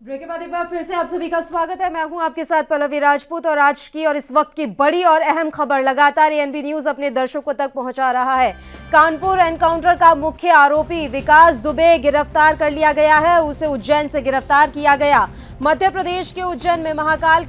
Break के बाद एक बार फिर से आप सभी का स्वागत है। मैं हूं आपके साथ पल्लवी राजपूत और आज की और इस वक्त की बड़ी और अहम खबर लगातार एएनबी न्यूज अपने दर्शकों तक पहुंचा रहा है। कानपुर एनकाउंटर का मुख्य आरोपी विकास दुबे गिरफ्तार कर लिया गया है। उसे उज्जैन से गिरफ्तार किया गया। मध्य प्रदेश के उज्जैन में महाकाल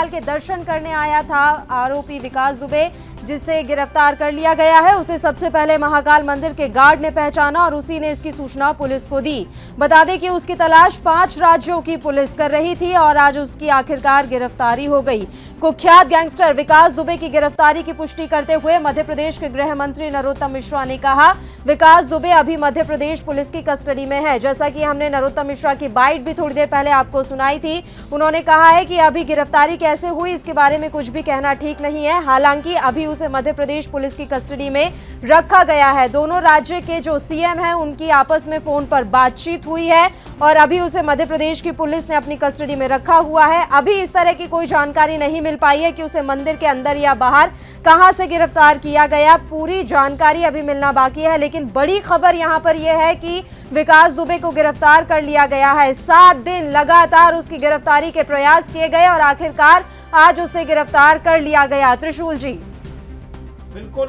के दर्शन करने आया था आरोपी विकास दुबे, जिसे गिरफ्तार कर लिया गया है। उसे सबसे पहले महाकाल मंदिर के गार्ड ने पहचाना और उसी ने इसकी सूचना पुलिस को दी। बता दें कि उसकी तलाश 5 राज्यों की पुलिस कर रही थी और आज उसकी आखिरकार गिरफ्तारी हो गई। कुख्यात गैंगस्टर विकास दुबे की गिरफ्तारी की पुष्टि करते हुए मध्य प्रदेश के गृह मंत्री नरोत्तम मिश्रा ने कहा, विकास दुबे अभी मध्य प्रदेश पुलिस की कस्टडी में है। जैसा कि हमने नरोत्तम मिश्रा की बाइट भी थोड़ी देर पहले आपको सुनाई थी, उन्होंने कहा है कि अभी गिरफ्तारी कैसे हुई इसके बारे में कुछ भी कहना ठीक नहीं है। हालांकि अभी उसे मध्य प्रदेश पुलिस की कस्टडी में रखा गया है। दोनों राज्य के जो सीएम हैं उनकी आपस में फोन पर बातचीत हुई है और अभी उसे मध्य प्रदेश की पुलिस ने अपनी कस्टडी में रखा हुआ है। अभी इस तरह की कोई जानकारी नहीं मिल पाई है कि उसे मंदिर के अंदर या बाहर कहां से गिरफ्तार किया गया। पूरी जानकारी अभी मिलना बाकी है, लेकिन बड़ी खबर यहां पर यह है कि विकास दुबे को गिरफ्तार कर लिया गया है। 7 दिन लगातार उसकी गिरफ्तारी के प्रयास किए गए और आखिरकार आज उसे गिरफ्तार कर लिया गया। त्रिशूल जी, बिल्कुल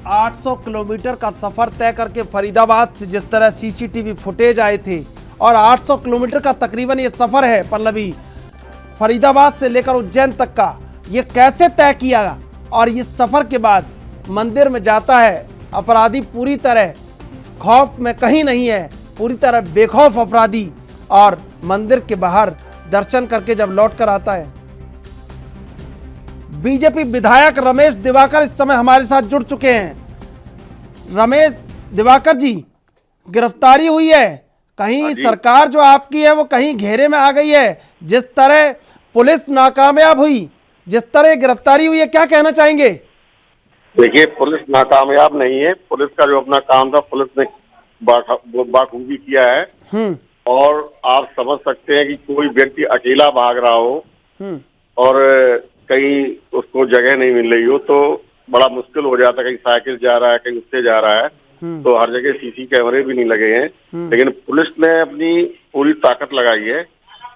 800 किलोमीटर का सफर तय करके फरीदाबाद से जिस तरह सीसीटीवी फुटेज आए थे और 800 किलोमीटर का तकरीबन ये सफर है पल्लवी, फरीदाबाद से लेकर उज्जैन तक का, ये कैसे तय किया और इस सफर के बाद मंदिर में जाता है अपराधी पूरी तरह खौफ में कहीं नहीं है, पूरी तरह बेखौफ अपराधी, और मंदिर के बाहर दर्शन करके जब लौट कर आता है। बीजेपी विधायक रमेश दिवाकर इस समय हमारे साथ जुड़ चुके हैं। रमेश दिवाकर जी, गिरफ्तारी हुई है, कहीं सरकार जो आपकी है वो कहीं घेरे में आ गई है। जिस तरह पुलिस नाकामयाब हुई, जिस तरह गिरफ्तारी हुई है, क्या कहना चाहेंगे? देखिए, पुलिस नाकामयाब नहीं है। पुलिस का जो अपना काम था पुलिस ने बाखूबी किया है और आप समझ सकते हैं कि कोई व्यक्ति अकेला भाग रहा हो और कहीं उसको जगह नहीं मिल रही हो तो बड़ा मुश्किल हो जाता है। कहीं साइकिल जा रहा है, कहीं उससे जा रहा है, तो हर जगह सीसी कैमरे भी नहीं लगे हैं। लेकिन पुलिस ने अपनी पूरी ताकत लगाई है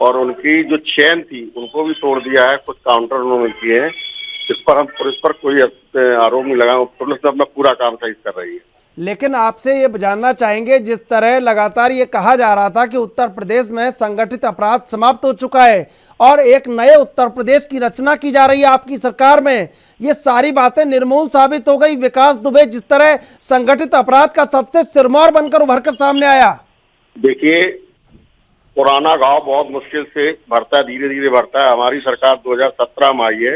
और उनकी जो चेन थी उनको भी तोड़ दिया है। कुछ काउंटर उन्होंने किए हैं। इस पर हम पुलिस पर कोई आरोप नहीं लगा। पुलिस ने अपना पूरा काम सही कर रही है। लेकिन आपसे ये जानना चाहेंगे, जिस तरह लगातार ये कहा जा रहा था कि उत्तर प्रदेश में संगठित अपराध समाप्त हो चुका है और एक नए उत्तर प्रदेश की रचना की जा रही है आपकी सरकार में, ये सारी बातें निर्मूल साबित हो गई। विकास दुबे जिस तरह संगठित अपराध का सबसे सिरमौर बनकर उभर कर सामने आया। देखिए, पुराना घाव बहुत मुश्किल से भरता है, धीरे धीरे भरता है। हमारी सरकार 2017 में आई है।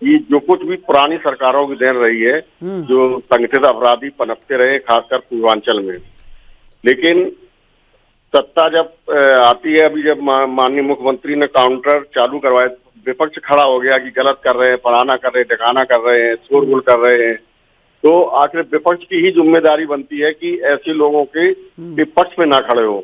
ये जो कुछ भी पुरानी सरकारों की देन रही है, जो संगठित अपराधी पनपते रहे खासकर पूर्वांचल में। लेकिन सत्ता जब आती है, अभी जब माननीय मुख्यमंत्री ने काउंटर चालू करवाए, विपक्ष खड़ा हो गया कि गलत कर रहे हैं, फलाना कर रहे हैं, ढकाना कर रहे हैं, शोरगुल कर रहे हैं, तो आखिर विपक्ष की ही जिम्मेदारी बनती है कि ऐसे लोगों के विपक्ष में ना खड़े हो।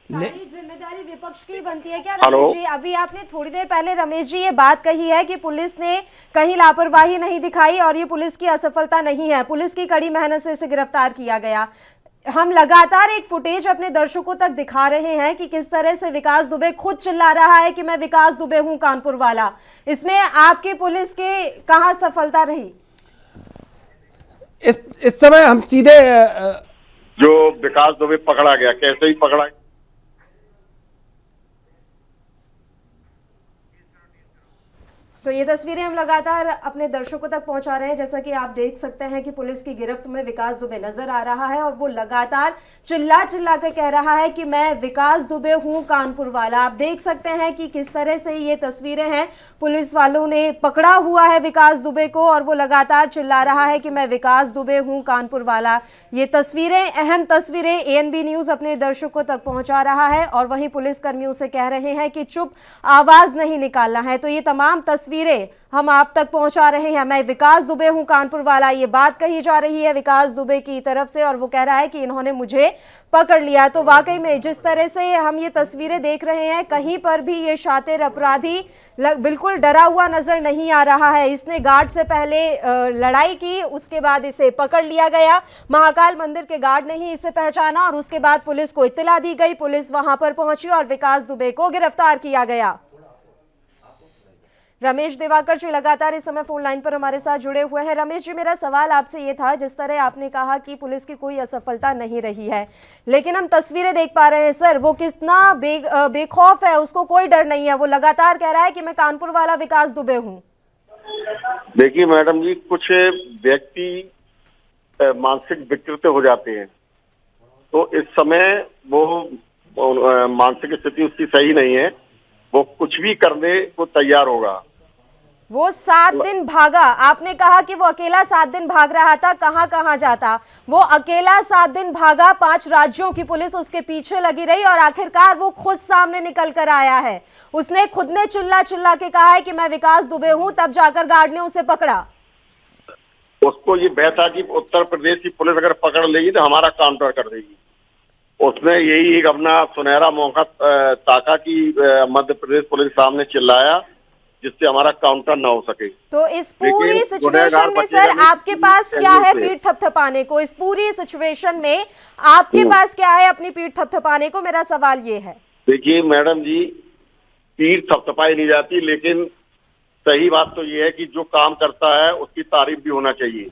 सारी जिम्मेदारी विपक्ष की बनती है क्या रमेश जी? अभी आपने थोड़ी देर पहले रमेश जी ये बात कही है कि पुलिस ने कहीं लापरवाही नहीं दिखाई और ये पुलिस की असफलता नहीं है, पुलिस की कड़ी मेहनत से इसे गिरफ्तार किया गया। हम लगातार एक फुटेज अपने दर्शकों तक दिखा रहे हैं कि किस तरह से विकास दुबे खुद चिल्ला रहा है कि मैं विकास दुबे हूं, कानपुर वाला। इसमें आपकी पुलिस के कहां सफलता रही? इस समय हम सीधे जो विकास दुबे पकड़ा गया, कैसे ही पकड़ा, तो ये तस्वीरें हम लगातार अपने दर्शकों तक पहुंचा रहे हैं। जैसा कि आप देख सकते हैं कि पुलिस की गिरफ्त में विकास दुबे नजर आ रहा है और वो लगातार चिल्ला चिल्ला कर कह रहा है कि मैं विकास दुबे हूं, कानपुर वाला। आप देख सकते हैं कि किस तरह से ये तस्वीरें हैं। पुलिस वालों ने पकड़ा हुआ है विकास दुबे को और वो लगातार चिल्ला रहा है कि मैं विकास दुबे हूं, कानपुर वाला। ये तस्वीरें, अहम तस्वीरें एएनबी न्यूज अपने दर्शकों तक पहुंचा रहा है और वहीं पुलिस कर्मियों से कह रहे हैं कि चुप, आवाज नहीं निकालना है। तो ये तमाम तस्वीरें तस्वीरें हम आप तक पहुंचा रहे हैं। मैं विकास दुबे हूं, कानपुर वाला। ये बात कही जा रही है विकास दुबे की तरफ से और वो कह रहा है कि इन्होंने मुझे पकड़ लिया। तो वाकई में जिस तरह से हम ये तस्वीरें देख रहे हैं, कहीं पर भी ये शातिर अपराधी बिल्कुल डरा हुआ नजर नहीं आ रहा है। इसने गार्ड से पहले लड़ाई की, उसके बाद इसे पकड़ लिया गया। महाकाल मंदिर के गार्ड ने ही इसे पहचाना और उसके बाद पुलिस को इत्तला दी गई। पुलिस वहां पर पहुंची और विकास दुबे को गिरफ्तार किया गया। रमेश दिवाकर जी लगातार इस समय फोन लाइन पर हमारे साथ जुड़े हुए हैं। रमेश जी, मेरा सवाल आपसे ये था, जिस तरह आपने कहा कि पुलिस की कोई असफलता नहीं रही है, लेकिन हम तस्वीरें देख पा रहे हैं सर, वो कितना बेखौफ है, उसको कोई डर नहीं है। वो लगातार कह रहा है कि मैं कानपुर वाला विकास दुबे हूँ। देखिए मैडम जी, कुछ व्यक्ति मानसिक विकृत हो जाते हैं, तो इस समय वो मानसिक स्थिति उसकी सही नहीं है, वो कुछ भी करने को तैयार होगा। वो 7 दिन भागा, आपने कहा कि वो अकेला 7 दिन भाग रहा था, कहां कहां जाता। वो अकेला 7 दिन भागा, 5 राज्यों की पुलिस उसके पीछे लगी रही और आखिरकार वो खुद सामने निकल कर आया है। उसने खुद ने चिल्ला चिल्ला के कहा है कि मैं विकास दुबे हूं, तब जाकर गार्ड ने उसे पकड़ा। उसको ये भय था कि उत्तर प्रदेश की पुलिस अगर पकड़ लेगी तो हमारा काउंटर कर देगी। उसने यही एक अपना सुनहरा मौका ताका कि मध्य प्रदेश पुलिस सामने चिल्लाया, जिससे हमारा काउंटर ना हो सके। तो इस पूरी सिचुएशन में सर आपके पास क्या है पीठ थपथपाने को? इस पूरी सिचुएशन में आपके पास क्या है अपनी पीठ थपथपाने को? मेरा सवाल ये है। देखिए मैडम जी, पीठ थपथपाई नहीं जाती, लेकिन सही बात तो ये है कि जो काम करता है उसकी तारीफ भी होना चाहिए।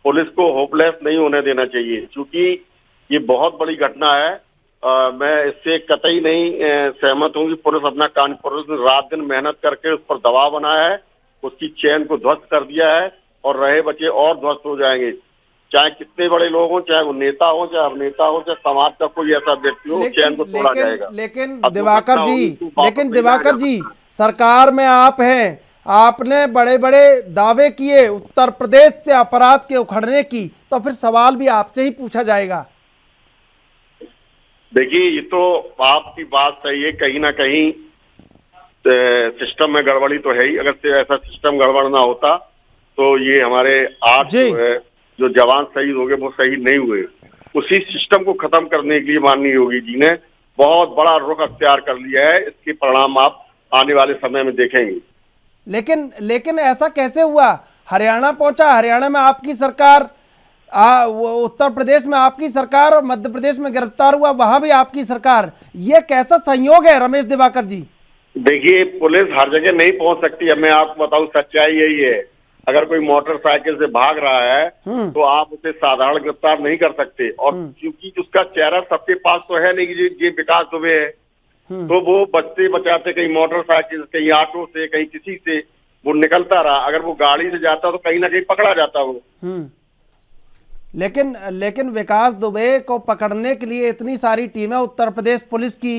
पुलिस को होपलेस नहीं होने देना चाहिए, क्योंकि ये बहुत बड़ी घटना है। मैं इससे कतई नहीं सहमत हूँ कि पुलिस अपना काम, पुलिस ने रात दिन मेहनत करके उस पर दबाव बनाया है, उसकी चैन को ध्वस्त कर दिया है और रहे बचे और ध्वस्त हो जाएंगे। चाहे कितने बड़े लोग हों, चाहे वो नेता हो, चाहे अभिनेता हो, चाहे समाज का कोई ऐसा व्यक्ति हो, चैन को तोड़ा जाएगा। लेकिन दिवाकर जी, सरकार में आप हैं, आपने बड़े बड़े दावे किए उत्तर प्रदेश से अपराध के उखड़ने की, तो फिर सवाल भी आपसे ही पूछा जाएगा। देखिए, ये तो आपकी बात सही है, कहीं ना कहीं सिस्टम में गड़बड़ी तो है ही। अगर से ऐसा सिस्टम गड़बड़ ना होता तो ये हमारे 8 जो जवान शहीद हो गए वो शहीद नहीं हुए। उसी सिस्टम को खत्म करने के लिए माननीय योगी जी ने बहुत बड़ा रुख अख्तियार कर लिया है। इसके परिणाम आप आने वाले समय में देखेंगे। लेकिन ऐसा कैसे हुआ? हरियाणा पहुंचा, हरियाणा में आपकी सरकार, उत्तर प्रदेश में आपकी सरकार और मध्य प्रदेश में गिरफ्तार हुआ, वहां भी आपकी सरकार। ये कैसा संयोग है रमेश दिवाकर जी? देखिए, पुलिस हर जगह नहीं पहुंच सकती। अब मैं आपको बताऊं, सच्चाई यही है। अगर कोई मोटरसाइकिल से भाग रहा है तो आप उसे साधारण गिरफ्तार नहीं कर सकते, और क्योंकि उसका चेहरा सबके पास तो है नहीं कि ये विकास दुबे है, तो वो बचते बचाते कहीं मोटरसाइकिल, कहीं ऑटो से, कहीं किसी से वो निकलता रहा। अगर वो गाड़ी से जाता तो कहीं ना कहीं पकड़ा जाता वो। लेकिन विकास दुबे को पकड़ने के लिए इतनी सारी टीमें उत्तर प्रदेश पुलिस की,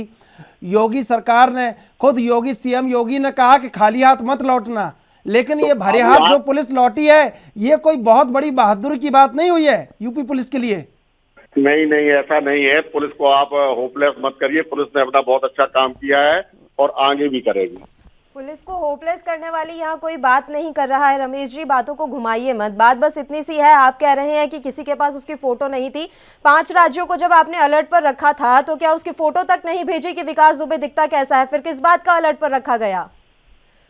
योगी सरकार ने, खुद योगी सीएम योगी ने कहा कि खाली हाथ मत लौटना, लेकिन ये भरे हाथ जो पुलिस लौटी है, ये कोई बहुत बड़ी बहादुरी की बात नहीं हुई है यूपी पुलिस के लिए? नहीं, ऐसा नहीं है। पुलिस को आप होपलेस मत करिए। पुलिस ने अपना बहुत अच्छा काम किया है और आगे भी करेगी। पुलिस को होपलेस करने वाली यहाँ कोई बात नहीं कर रहा है रमेश जी, बातों को घुमाइए मत। बात बस इतनी सी है, आप कह रहे हैं कि किसी के पास उसकी फोटो नहीं थी। 5 राज्यों को जब आपने अलर्ट पर रखा था तो क्या उसकी फोटो तक नहीं भेजी कि विकास दुबे दिखता कैसा है? फिर किस बात का अलर्ट पर रखा गया?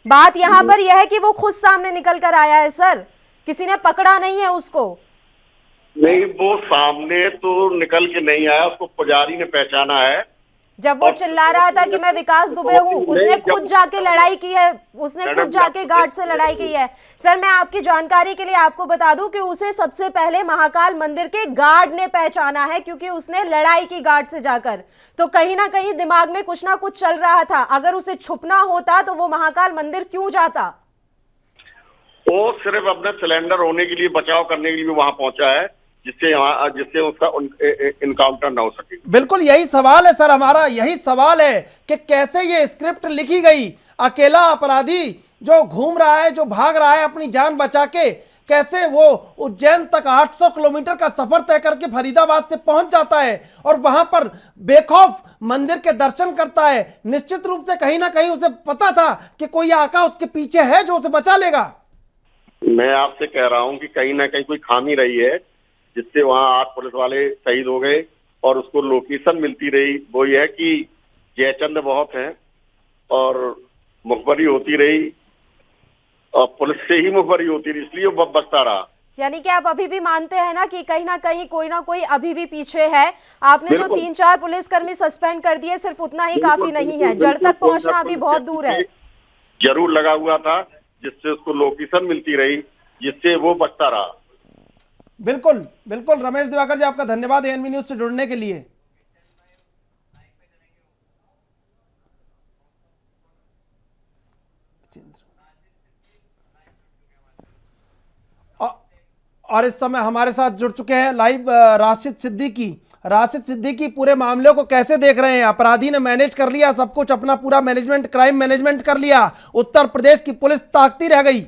बात यहाँ पर यह है कि वो खुद सामने निकल कर आया है सर, किसी ने पकड़ा नहीं है उसको। नहीं, वो सामने तो निकल के नहीं आया, उसको पुजारी ने पहचाना है। जब वो चिल्ला रहा था कि मैं विकास दुबे हूँ, उसने खुद जाके लड़ाई की है, उसने खुद जाके गार्ड से लड़ाई की है। सर, मैं आपकी जानकारी के लिए आपको बता दूं कि उसे सबसे पहले महाकाल मंदिर के गार्ड ने पहचाना है, क्योंकि उसने लड़ाई की गार्ड से जाकर। तो कहीं ना कहीं दिमाग में कुछ ना कुछ चल रहा था। अगर उसे छुपना होता तो वो महाकाल मंदिर क्यों जाता? वो सिर्फ अपना सिलेंडर होने के लिए, बचाव करने के लिए वहां पहुंचा है, जिससे उसका इनकाउंटर ना हो सके। बिल्कुल यही सवाल है सर, हमारा यही सवाल है कि कैसे ये स्क्रिप्ट लिखी गई। अकेला अपराधी जो घूम रहा है, जो भाग रहा है अपनी जान बचा के, कैसे वो उज्जैन तक 800 किलोमीटर का सफर तय करके फरीदाबाद से पहुंच जाता है और वहां पर बेखौफ मंदिर के दर्शन करता है। निश्चित रूप से कहीं ना कहीं उसे पता था कि कोई आका उसके पीछे है जो उसे बचा लेगा। मैं आपसे कह रहा हूं कि कहीं ना कहीं कोई खामी रही है जिससे वहां 8 पुलिस वाले शहीद हो गए और उसको लोकेशन मिलती रही। वो ये है कि जयचंद बहुत हैं और मुखबरी होती रही और पुलिस से ही मुखबरी होती रही, इसलिए वो बचता रहा। यानी कि आप अभी भी मानते हैं ना कि कहीं ना कोई अभी भी पीछे है। आपने जो 3-4 पुलिसकर्मी सस्पेंड कर दिए सिर्फ उतना ही काफी नहीं है, जड़ तक पहुंचना अभी बहुत दूर है। जरूर लगा हुआ था जिससे उसको लोकेशन मिलती रही, जिससे वो बचता रहा। बिल्कुल बिल्कुल रमेश दिवाकर जी, आपका धन्यवाद एएनबी न्यूज से जुड़ने के लिए। और इस समय हमारे साथ जुड़ चुके हैं लाइव राशिद सिद्दीकी। राशिद सिद्दीकी, पूरे मामले को कैसे देख रहे हैं? अपराधी ने मैनेज कर लिया सब कुछ, अपना पूरा मैनेजमेंट, क्राइम मैनेजमेंट कर लिया, उत्तर प्रदेश की पुलिस ताकती रह गई।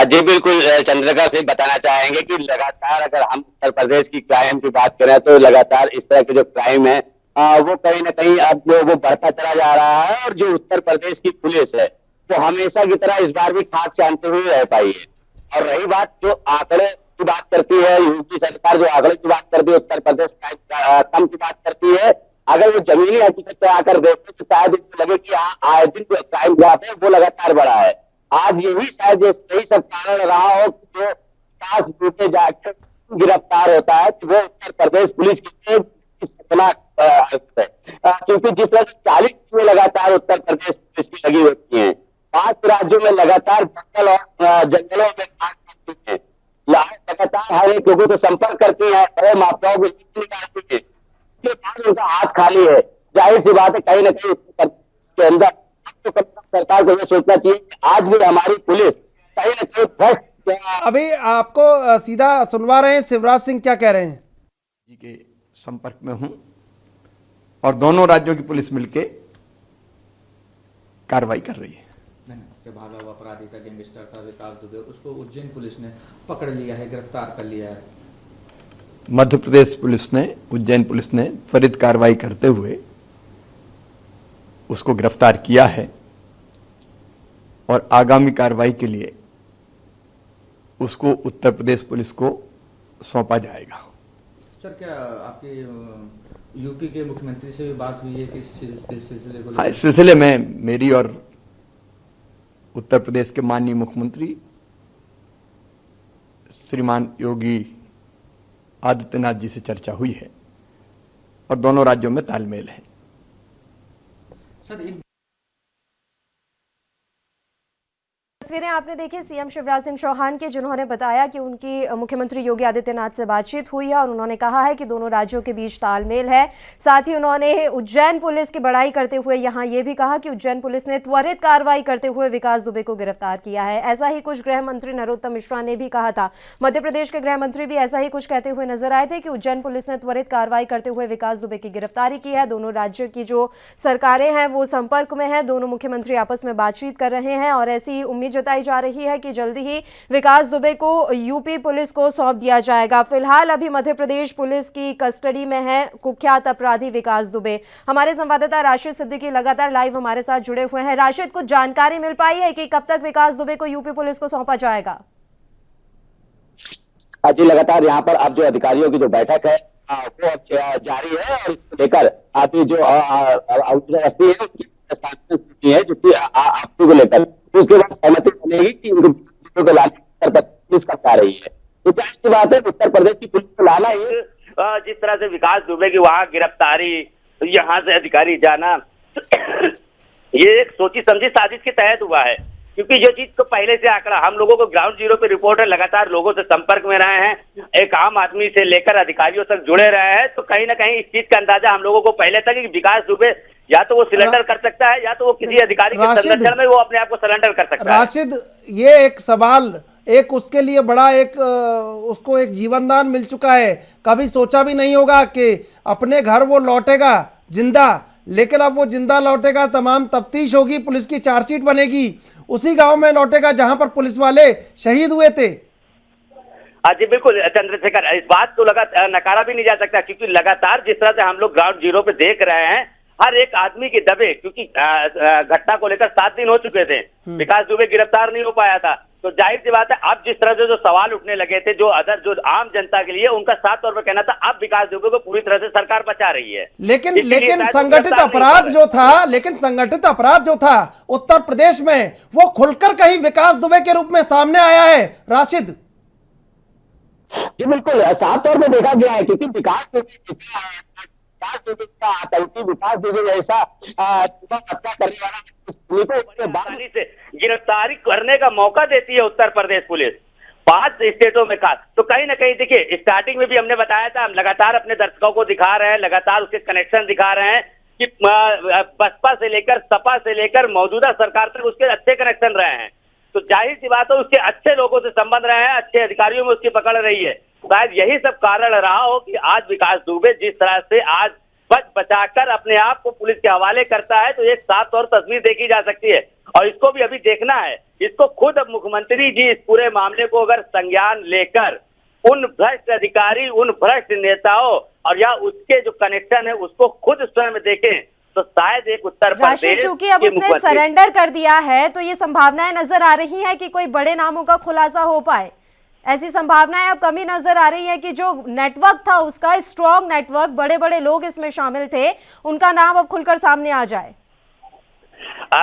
जी बिल्कुल, चंद्रिका से बताना चाहेंगे कि लगातार अगर हम उत्तर प्रदेश की क्राइम की बात करें तो लगातार इस तरह के जो क्राइम है वो कहीं ना कहीं अब वो बढ़ता चला जा रहा है। और जो उत्तर प्रदेश की पुलिस है वो हमेशा की तरह इस बार भी खाक छानते हुए रह पाई है। और रही बात जो आंकड़े की बात करती है, यूपी सरकार जो आंकड़े की बात करती है, उत्तर प्रदेश कम की बात करती है, अगर वो जमीनी हकीकत पे आकर देखे तो शायद उनको लगे कि हाँ आए दिन जो क्राइम ग्राफ है वो लगातार बढ़ा है। आज यही शायद यही सब कारण रहा हो कि जो 50 लूटे जाकर गिरफ्तार होता है तो वो उत्तर प्रदेश पुलिस की क्योंकि जिस तरह 40 में लगातार उत्तर प्रदेश पुलिस की लगी होती है, 5 राज्यों में लगातार जंगल और जंगलों में आग लगती है, लगातार हर एक लोगों को संपर्क करती है, बड़े माफियाओं को निकालती है, उसके बाद उनका हाथ खाली है। जाहिर सी बात है कहीं ना कहीं उत्तर प्रदेश के अंदर तो सरकार को यह सोचना चाहिए कि आज भी हमारी पुलिस कहीं ना कहीं भ्रष्ट। अभी आपको सीधा सुनवा रहे हैं, शिवराज सिंह क्या कह रहे हैं? जी के संपर्क में हूं और दोनों राज्यों की पुलिस मिलके कार्रवाई कर रही है। भागा हुआ अपराधी था, गैंगस्टर था विकास दुबे, उसको उज्जैन पुलिस ने पकड़ लिया है, गिरफ्तार कर लिया है। मध्य प्रदेश पुलिस ने, उज्जैन पुलिस ने त्वरित कार्रवाई करते हुए उसको गिरफ्तार किया है और आगामी कार्रवाई के लिए उसको उत्तर प्रदेश पुलिस को सौंपा जाएगा। सर, क्या आपके यूपी के मुख्यमंत्री से भी बात हुई है कि इस सिलसिले को? हाँ, इस सिलसिले में मेरी और उत्तर प्रदेश के माननीय मुख्यमंत्री श्रीमान योगी आदित्यनाथ जी से चर्चा हुई है और दोनों राज्यों में तालमेल है। सर, एक तस्वीरें आपने देखी सीएम शिवराज सिंह चौहान की, जिन्होंने बताया कि उनकी मुख्यमंत्री योगी आदित्यनाथ से बातचीत हुई है और उन्होंने कहा है कि दोनों राज्यों के बीच तालमेल है। साथ ही उन्होंने उज्जैन पुलिस की बड़ाई करते हुए यहां ये भी कहा कि उज्जैन पुलिस ने त्वरित कार्रवाई करते हुए विकास दुबे को गिरफ्तार किया है। ऐसा ही कुछ गृह मंत्री नरोत्तम मिश्रा ने भी कहा था। मध्य प्रदेश के गृह मंत्री भी ऐसा ही कुछ कहते हुए नजर आए थे कि उज्जैन पुलिस ने त्वरित कार्रवाई करते हुए विकास दुबे की गिरफ्तारी की है। दोनों राज्यों की जो सरकारें हैं वो संपर्क में है, दोनों मुख्यमंत्री आपस में बातचीत कर रहे हैं और ऐसी उम्मीद जताई जा रही है कि जल्दी ही विकास दुबे को यूपी पुलिस को सौंप दिया जाएगा। फिलहाल अभी मध्य प्रदेश पुलिस की कस्टडी में है कुख्यात अपराधी विकास दुबे। हमारे संवाददाता राशिद सिद्दीकी लगातार लाइव हमारे साथ जुड़े हुए हैं। राशिद, कुछ जानकारी मिल पाई है कि कब तक विकास दुबे को यूपी पुलिस को सौंपा जाएगा? जी, लगातार यहाँ पर अब जो अधिकारियों की जो बैठक है वो अब जारी है और इसको लेकर अभी जो है जो आपको को लेकर उसके बाद सहमति बनेगी कि उनको को लाने पुलिस कर रही है। तो क्या की बात है, उत्तर प्रदेश की पुलिस को लाना ही जिस तरह से विकास दुबे की वहां गिरफ्तारी, यहाँ से अधिकारी जाना ये एक सोची समझी साजिश के तहत हुआ है। क्योंकि जो चीज को पहले से आंकड़ा, हम लोगों को ग्राउंड जीरो पे रिपोर्टर लगातार लोगों से संपर्क में रहे हैं, एक आम आदमी से लेकर अधिकारियों तक जुड़े रहे हैं, तो कहीं ना कहीं इस चीज का अंदाजा हम लोगों को पहले तक कि विकास दुबे या तो वो सिलेंडर कर सकता है या तो वो किसी अधिकारी के संरक्षण में वो अपने आप को सरेंडर कर सकता है। राशिद, ये एक सवाल, एक उसके लिए बड़ा एक उसको एक जीवनदान मिल चुका है, कभी सोचा भी नहीं होगा कि अपने घर वो लौटेगा जिंदा, लेकिन अब वो जिंदा लौटेगा, तमाम तफ्तीश होगी, पुलिस की चार्जशीट बनेगी, उसी गांव में लौटेगा जहां पर पुलिस वाले शहीद हुए थे। जी बिल्कुल चंद्रशेखर, इस बात को नकारा भी नहीं जा सकता, क्योंकि लगातार जिस तरह से हम लोग ग्राउंड जीरो पे देख रहे हैं, हर एक आदमी के दबे, क्योंकि घटना को लेकर 7 दिन हो चुके थे, विकास दुबे गिरफ्तार नहीं हो पाया था, तो जाहिर सी बात है अब जिस तरह से जो सवाल उठने लगे थे, जो आम जनता के लिए, उनका साफ तौर पर कहना था अब विकास दुबे को पूरी तरह से सरकार बचा रही है। लेकिन संगठित अपराध जो था उत्तर प्रदेश में, वो खुलकर कहीं विकास दुबे के रूप में सामने आया है राशिद। जी बिल्कुल, साफ तौर पे देखा गया है, क्योंकि विकास दुबे का आतंकी, विकास दुबे जैसा हत्या करने वाला आसानी से गिरफ्तारी करने का मौका देती है उत्तर प्रदेश पुलिस 5 स्टेटों में का। तो कहीं ना कहीं देखिए, स्टार्टिंग में भी हमने बताया था, हम लगातार अपने दर्शकों को दिखा रहे हैं, लगातार उसके कनेक्शन दिखा रहे हैं कि बसपा से लेकर सपा से लेकर मौजूदा सरकार तक उसके अच्छे कनेक्शन रहे हैं। तो जाहिर सी बात है उसके अच्छे लोगों से संबंध रहे हैं, अच्छे अधिकारियों में उसकी पकड़ रही है। शायद यही सब कारण रहा हो कि आज विकास दुबे जिस तरह से आज बच बचाकर अपने आप को पुलिस के हवाले करता है, तो एक साफ तौर तस्वीर देखी जा सकती है। और इसको भी अभी देखना है, इसको खुद अब मुख्यमंत्री जी इस पूरे मामले को अगर संज्ञान लेकर उन भ्रष्ट अधिकारी, उन भ्रष्ट नेताओं और या उसके जो कनेक्शन है उसको खुद स्वयं देखें, तो शायद एक उत्तर प्रदेश, चूंकि अब उसने सरेंडर कर दिया है, तो ये संभावनाएं नजर आ रही है कि कोई बड़े नामों का खुलासा हो पाए। ऐसी संभावनाएं अब कमी नजर आ रही है कि जो नेटवर्क था उसका, स्ट्रॉन्ग नेटवर्क, बड़े बड़े लोग इसमें शामिल थे, उनका नाम अब खुलकर सामने आ जाए।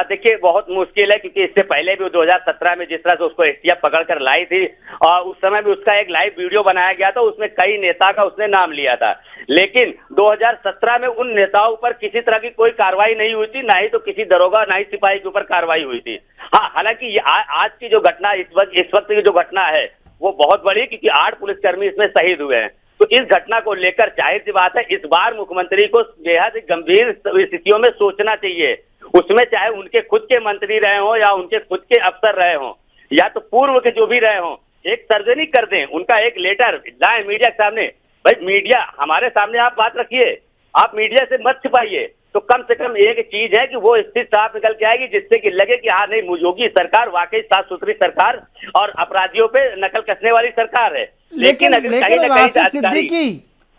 देखिए बहुत मुश्किल है, क्योंकि इससे पहले भी 2017 में जिस तरह से उसको एसटीएफ पकड़कर लाई थी, और उस समय भी उसका एक लाइव वीडियो बनाया गया था, उसमें कई नेता का उसने नाम लिया था, लेकिन 2017 में उन नेताओं पर किसी तरह की कोई कार्रवाई नहीं हुई थी, ना ही तो किसी दरोगा ना ही सिपाही के ऊपर कार्रवाई हुई थी। हाँ, हालांकि आज की जो घटना, इस वक्त की जो घटना है वो बहुत बड़ी, क्योंकि 8 पुलिसकर्मी इसमें शहीद हुए हैं। तो इस घटना को लेकर जाहिर सी बात है इस बार मुख्यमंत्री को बेहद गंभीर स्थितियों में सोचना चाहिए। उसमें चाहे उनके खुद के मंत्री रहे हों या उनके खुद के अफसर रहे हों या तो पूर्व के जो भी रहे हों, एक सार्वजनिक कर दें, उनका एक लेटर लाएं मीडिया के सामने। भाई मीडिया हमारे सामने आप बात रखिए, आप मीडिया से मत छिपाइए, तो कम से कम एक चीज है कि वो स्थिति साफ निकल के आएगी, जिससे कि लगे कि हाँ नहीं, योगी सरकार वाकई साफ सुथरी सरकार और अपराधियों पे नकल कसने वाली सरकार है। लेकिन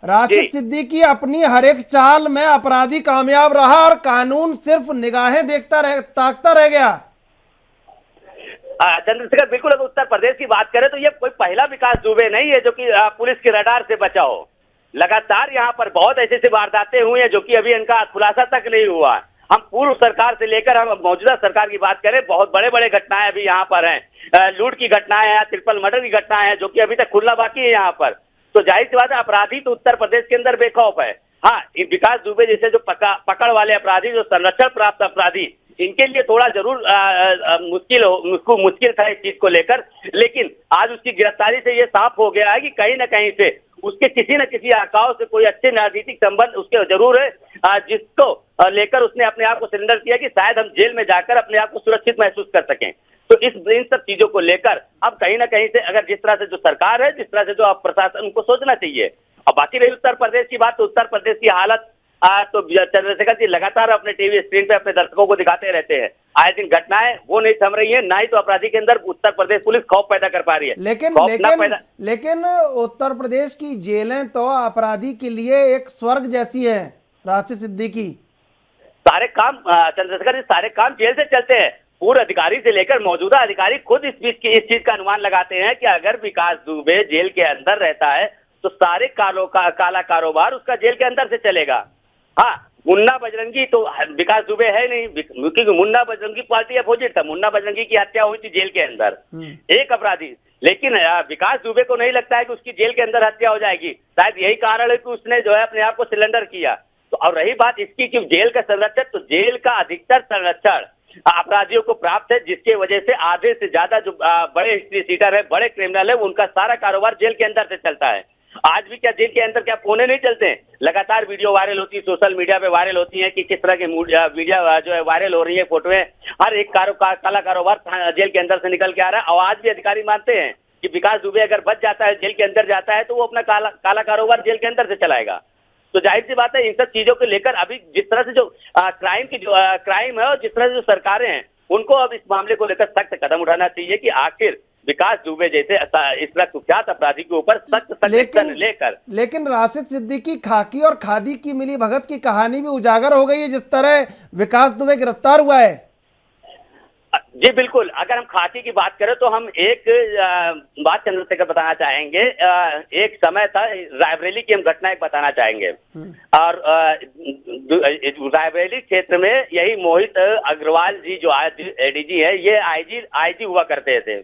राशिद सिद्दीकी अपनी हर एक चाल में अपराधी कामयाब रहा और कानून सिर्फ निगाहें ताकता रह गया। चंद्रशेखर, बिल्कुल अगर उत्तर प्रदेश की बात करें तो ये कोई पहला विकास दुबे नहीं है जो कि पुलिस के रडार से बचा हो। लगातार यहाँ पर बहुत ऐसी वारदातें हुई हैं जो कि अभी इनका खुलासा तक नहीं हुआ। हम पूर्व सरकार से लेकर हम मौजूदा सरकार की बात करें, बहुत बड़े बड़े घटनाएं अभी यहाँ पर हैं, लूट की घटनाएं हैं, ट्रिपल मर्डर की घटनाएं हैं जो कि अभी तक खुलना बाकी है यहाँ पर। तो जाहिर सी बात है अपराधी तो उत्तर प्रदेश के अंदर बेखौफ है। हाँ, विकास दुबे जैसे जो पकड़ वाले अपराधी, जो संरक्षण प्राप्त अपराधी, इनके लिए थोड़ा जरूर मुश्किल था इस चीज को लेकर, लेकिन आज उसकी गिरफ्तारी से ये साफ हो गया है कि कहीं ना कहीं से उसके किसी न किसी आकाओं से कोई अच्छे राजनीतिक संबंध उसके जरूर है, जिसको लेकर उसने अपने आप को सरेंडर किया कि शायद हम जेल में जाकर अपने आप को सुरक्षित महसूस कर सकें। तो इन सब चीजों को लेकर अब कहीं ना कहीं से अगर जिस तरह से जो सरकार है, जिस तरह से जो प्रशासन, उनको सोचना चाहिए। और बाकी रही उत्तर प्रदेश की बात, तो उत्तर प्रदेश की हालत तो चंद्रशेखर जी लगातार अपने टीवी स्क्रीन पे अपने दर्शकों को दिखाते रहते हैं। आए दिन घटनाएं वो नहीं थम रही है, ना ही तो अपराधी के अंदर उत्तर प्रदेश पुलिस खौफ पैदा कर पा रही है। लेकिन उत्तर प्रदेश की जेलें तो अपराधी के लिए एक स्वर्ग जैसी है। राशिद सिद्दीकी, सारे काम चंद्रशेखर जी, सारे काम जेल से चलते हैं। पूर्व अधिकारी से लेकर मौजूदा अधिकारी खुद इस चीज का अनुमान लगाते हैं कि अगर विकास दुबे जेल के अंदर रहता है तो सारे काला कारोबार उसका जेल के अंदर से चलेगा। हाँ, मुन्ना बजरंगी तो विकास दुबे है नहीं, क्योंकि मुन्ना बजरंगी पार्टी अपोजिट था। मुन्ना बजरंगी की हत्या हुई थी जेल के अंदर, एक अपराधी। लेकिन विकास दुबे को नहीं लगता है कि उसकी जेल के अंदर हत्या हो जाएगी। शायद यही कारण है कि उसने जो है अपने आप को सिलेंडर किया। तो और रही बात इसकी कि जेल का संरक्षण, तो जेल का अधिकतर संरक्षण अपराधियों को प्राप्त है, जिसके वजह से आधे से ज्यादा जो बड़े हिस्ट्री सीटर है, बड़े क्रिमिनल है, उनका सारा कारोबार जेल के अंदर से चलता है। आज भी क्या जेल के अंदर क्या फोने नहीं चलते हैं? लगातार वीडियो वायरल होती है, सोशल मीडिया पे वायरल होती है कि किस तरह की वीडियो जो है वायरल हो रही है, फोटोएं। हर एक काला कारोबार जेल के अंदर से निकल के आ रहा है। और आज भी अधिकारी मानते हैं कि विकास दुबे अगर बच जाता है, जेल के अंदर जाता है, तो वो अपना काला कारोबार जेल के अंदर से चलाएगा। तो जाहिर सी बात है इन सब चीजों को लेकर अभी जिस तरह से जो क्राइम है और जिस तरह से जो सरकारें हैं उनको अब इस मामले को लेकर सख्त कदम उठाना चाहिए कि आखिर विकास दुबे जैसे इस तरह कुख्यात अपराधी के ऊपर सख्त एक्शन लेकर। लेकिन राशिद सिद्दीकी, खाकी और खादी की मिली भगत की कहानी भी उजागर हो गई है जिस तरह विकास दुबे गिरफ्तार हुआ है। जी बिल्कुल, अगर हम खाकी की बात करें तो हम एक बात चंद्रशेखर बताना चाहेंगे। एक समय था, रायबरेली की हम घटना एक बताना चाहेंगे। और रायबरेली क्षेत्र में यही मोहित अग्रवाल जी जो एडीजी है, ये आईजी हुआ करते थे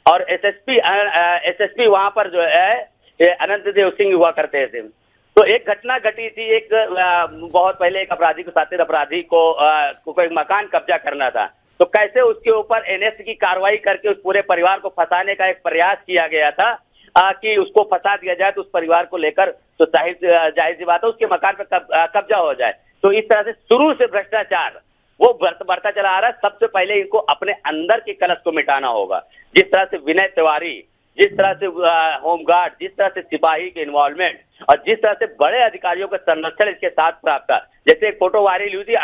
और एसएसपी वहां पर जो है अनंत देव सिंह हुआ करते थे। तो एक घटना घटी थी, एक बहुत पहले एक अपराधी को, शातिर अपराधी को एक मकान कब्जा करना था। तो कैसे उसके ऊपर एनएस की कार्रवाई करके उस पूरे परिवार को फंसाने का एक प्रयास किया गया था कि उसको फंसा दिया जाए तो उस परिवार को लेकर तो जाहिर सी बात है उसके मकान पर कब्जा हो जाए। तो इस तरह से शुरू से भ्रष्टाचार वो बढ़ता चला आ रहा है। सबसे पहले इनको अपने अंदर के कलश को मिटाना होगा। जिस तरह से विनय तिवारी, जिस तरह से होमगार्ड, जिस तरह से सिपाही के इन्वॉल्वमेंट और जिस तरह से बड़े अधिकारियों का संरक्षण इसके साथ प्राप्त था, जैसे एक फोटो वायरल हुई थी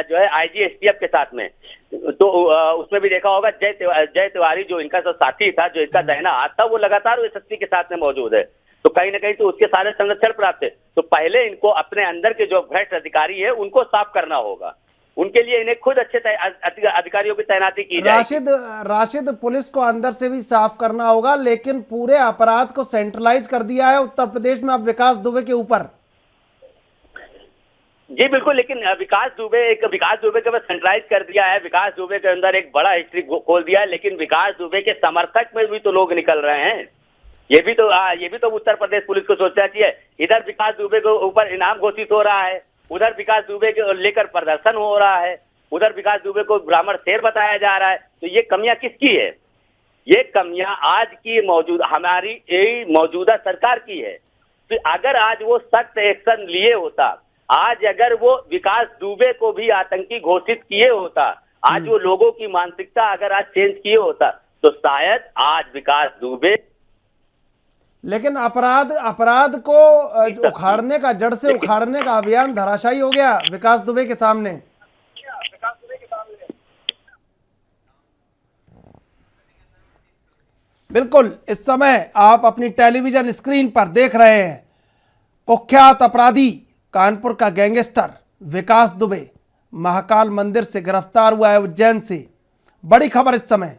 जो है आईजी एसटीएफ के साथ में, तो उसमें भी देखा होगा जय तिवारी जो इनका साथी था, जो इसका दाहिना हाथ था, वो लगातार एसएसपी के साथ में मौजूद है। तो कहीं ना कहीं तो उसके सारे संरक्षण प्राप्त है। तो पहले इनको अपने अंदर के जो भ्रष्ट अधिकारी है उनको साफ करना होगा। उनके लिए इन्हें खुद अच्छे अधिकारियों की तैनाती की जाए। राशिद, पुलिस को अंदर से भी साफ करना होगा, लेकिन पूरे अपराध को सेंट्रलाइज कर दिया है उत्तर प्रदेश में अब विकास दुबे के ऊपर। जी बिल्कुल, लेकिन विकास दुबे के बस सेंट्रलाइज कर दिया है। विकास दुबे के अंदर एक बड़ा हिस्ट्री खोल दिया है, लेकिन विकास दुबे के समर्थक में भी तो लोग निकल रहे हैं। ये भी तो उत्तर प्रदेश पुलिस को सोचना चाहिए। इधर विकास दुबे के ऊपर इनाम घोषित हो रहा है, उधर विकास दुबे के लेकर प्रदर्शन हो रहा है, उधर विकास दुबे को ब्राह्मण शेर बताया जा रहा है। तो ये कमियां किसकी है? ये कमियां आज की हमारी मौजूदा सरकार की है। तो अगर आज वो सख्त एक्शन लिए होता, आज अगर वो विकास दुबे को भी आतंकी घोषित किए होता, आज वो लोगों की मानसिकता अगर आज चेंज किए होता, तो शायद आज विकास दुबे। लेकिन अपराध को उखाड़ने का, जड़ से उखाड़ने का अभियान धराशायी हो गया विकास दुबे के सामने। बिल्कुल, इस समय आप अपनी टेलीविजन स्क्रीन पर देख रहे हैं कुख्यात अपराधी कानपुर का गैंगस्टर विकास दुबे महाकाल मंदिर से गिरफ्तार हुआ है, उज्जैन से। बड़ी खबर इस समय।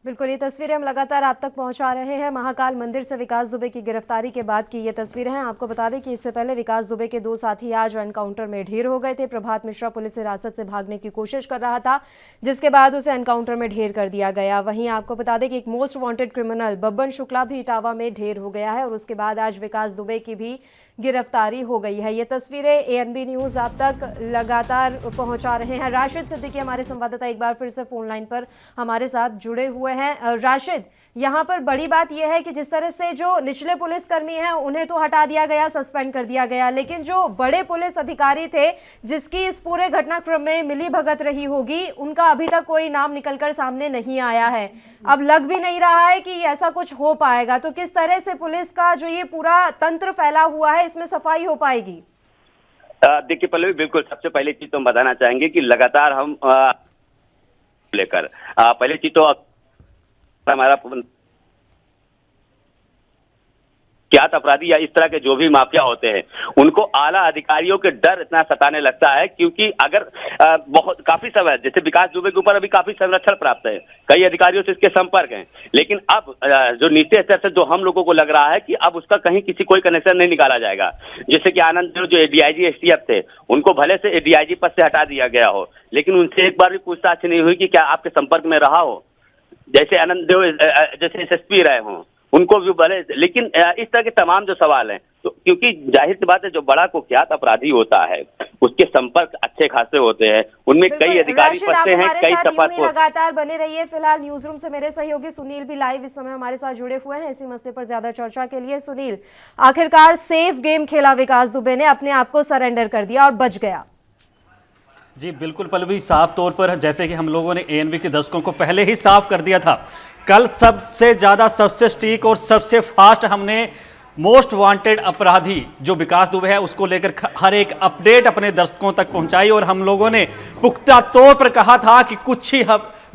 बिल्कुल, ये तस्वीरें हम लगातार आप तक पहुंचा रहे हैं। महाकाल मंदिर से विकास दुबे की गिरफ्तारी के बाद की ये तस्वीरें हैं। आपको बता दें कि इससे पहले विकास दुबे के 2 साथी आज एनकाउंटर में ढेर हो गए थे। प्रभात मिश्रा पुलिस हिरासत से भागने की कोशिश कर रहा था, जिसके बाद उसे एनकाउंटर में ढेर कर दिया गया। वहीं आपको बता दें कि एक most wanted criminal Babban Shukla भी इटावा में ढेर हो गया है और उसके बाद आज विकास दुबे की भी गिरफ्तारी हो गई है। ये तस्वीरें एएनबी न्यूज़ आप तक लगातार पहुंचा रहे हैं। राशिद सिद्दीकी हमारे संवाददाता एक बार फिर से फोन लाइन पर हमारे साथ जुड़े हुए हैं। राशिद, यहाँ पर बड़ी बात यह है कि जिस तरह से जो निचले पुलिसकर्मी हैं उन्हें तो हटा दिया गया, सस्पेंड कर दिया गया, लेकिन जो बड़े पुलिस अधिकारी थे जिसकी इस पूरे घटनाक्रम में मिली भगत रही होगी, उनका अभी तक कोई नाम निकलकर सामने नहीं आया है। अब लग भी नहीं रहा है कि ऐसा कुछ हो पाएगा। तो किस तरह से पुलिस का जो ये पूरा तंत्र फैला हुआ है, इसमें सफाई हो पाएगी? देखिए पल्लवी, बिल्कुल सबसे पहली चीज तो हम बताना चाहेंगे कि लगातार हम लेकर पहली चीज तो हमारा कुख्यात अपराधी या इस तरह के जो भी माफिया होते हैं उनको आला अधिकारियों के डर इतना सताने लगता है, क्योंकि अगर बहुत काफी समय, जैसे विकास दुबे के ऊपर अभी काफी संरक्षण प्राप्त है, कई अधिकारियों से इसके संपर्क हैं, लेकिन अब जो नीचे स्तर से जो हम लोगों को लग रहा है कि अब उसका कहीं कोई कनेक्शन नहीं निकाला जाएगा। जैसे कि आनंद जो एडीआईजी एसटीएफ थे, उनको भले से एडीआईजी पद से हटा दिया गया हो, लेकिन उनसे एक बार भी पूछताछ नहीं हुई कि क्या आपके संपर्क में रहा हो। जैसे आनंद देव जैसे एसएसपी रहे हों, उनको भी भले, लेकिन इस तरह के तमाम जो सवाल हैं, तो क्योंकि जाहिर सी बात है जो बड़ा कुख्यात अपराधी होता है उसके संपर्क अच्छे खासे होते हैं, उनमें कई अधिकारी फंसते हैं, कई सपाट। लगातार बने रहिए। फिलहाल न्यूज रूम से मेरे सहयोगी सुनील भी लाइव इस समय हमारे साथ जुड़े हुए हैं इसी मसले पर ज्यादा चर्चा के लिए। सुनील, आखिरकार सेफ गेम खेला विकास दुबे ने, अपने आप को सरेंडर कर दिया और बच गया। जी बिल्कुल पल्लवी, साफ तौर पर जैसे कि हम लोगों ने एएनबी के दर्शकों को पहले ही साफ कर दिया था, कल सबसे ज़्यादा, सबसे स्टीक और सबसे फास्ट हमने मोस्ट वांटेड अपराधी जो विकास दुबे है उसको लेकर हर एक अपडेट अपने दर्शकों तक पहुंचाई और हम लोगों ने पुख्ता तौर पर कहा था कि कुछ ही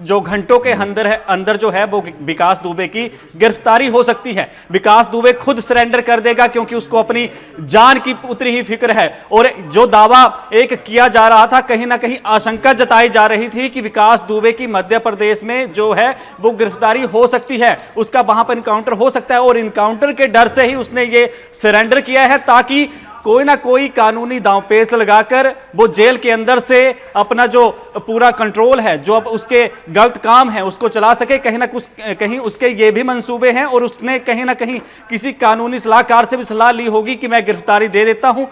जो घंटों के अंदर जो है वो विकास दुबे की गिरफ्तारी हो सकती है। विकास दुबे खुद सरेंडर कर देगा क्योंकि उसको अपनी जान की उतनी ही फिक्र है। और जो दावा एक किया जा रहा था, कहीं ना कहीं आशंका जताई जा रही थी कि विकास दुबे की मध्य प्रदेश में जो है वो गिरफ्तारी हो सकती है, उसका वहां पर इनकाउंटर हो सकता है और इनकाउंटर के डर से ही उसने ये सरेंडर किया है ताकि कोई ना कोई कानूनी दांवपेच लगाकर वो जेल के अंदर से अपना जो पूरा कंट्रोल है, जो अब उसके गलत काम है, उसको चला सके। कहीं उसके ये भी मंसूबे हैं और उसने कहीं ना कहीं किसी कानूनी सलाहकार से भी सलाह ली होगी कि मैं गिरफ्तारी दे देता हूं।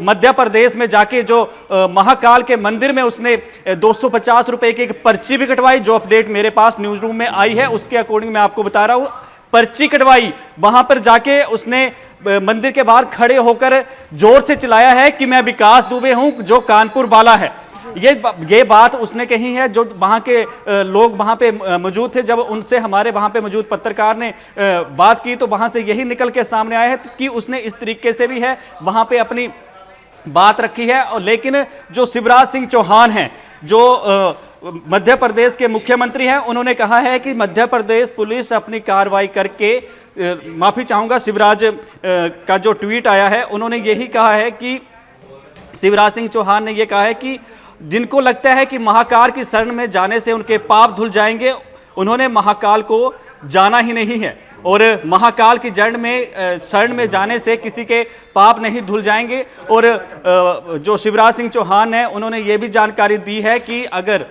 मध्य प्रदेश में जाके जो महाकाल के मंदिर में उसने 250 रुपए की एक पर्ची भी कटवाई, जो अपडेट मेरे पास न्यूज रूम में आई है उसके अकॉर्डिंग मैं आपको बता रहा हूं। पर्ची कटवाई, वहां पर जाके उसने मंदिर के बाहर खड़े होकर जोर से चिल्लाया है कि मैं विकास दुबे हूं जो कानपुर वाला है। ये बात उसने कही है। जो वहां के लोग वहां पे मौजूद थे, जब उनसे हमारे वहां पे मौजूद पत्रकार ने बात की तो वहां से यही निकल के सामने आया है कि उसने इस तरीके से भी है वहां पे अपनी बात रखी है। और लेकिन जो शिवराज सिंह चौहान हैं, जो मध्य प्रदेश के मुख्यमंत्री हैं, उन्होंने कहा है कि मध्य प्रदेश पुलिस अपनी कार्रवाई करके, माफी चाहूंगा, शिवराज का जो ट्वीट आया है उन्होंने यही कहा है कि शिवराज सिंह चौहान ने यह कहा है कि जिनको लगता है कि महाकाल की शरण में जाने से उनके पाप धुल जाएंगे, उन्होंने महाकाल को जाना ही नहीं है और महाकाल की शरण में जाने से किसी के पाप नहीं धुल जाएंगे। और जो शिवराज सिंह चौहान है उन्होंने ये भी जानकारी दी है कि अगर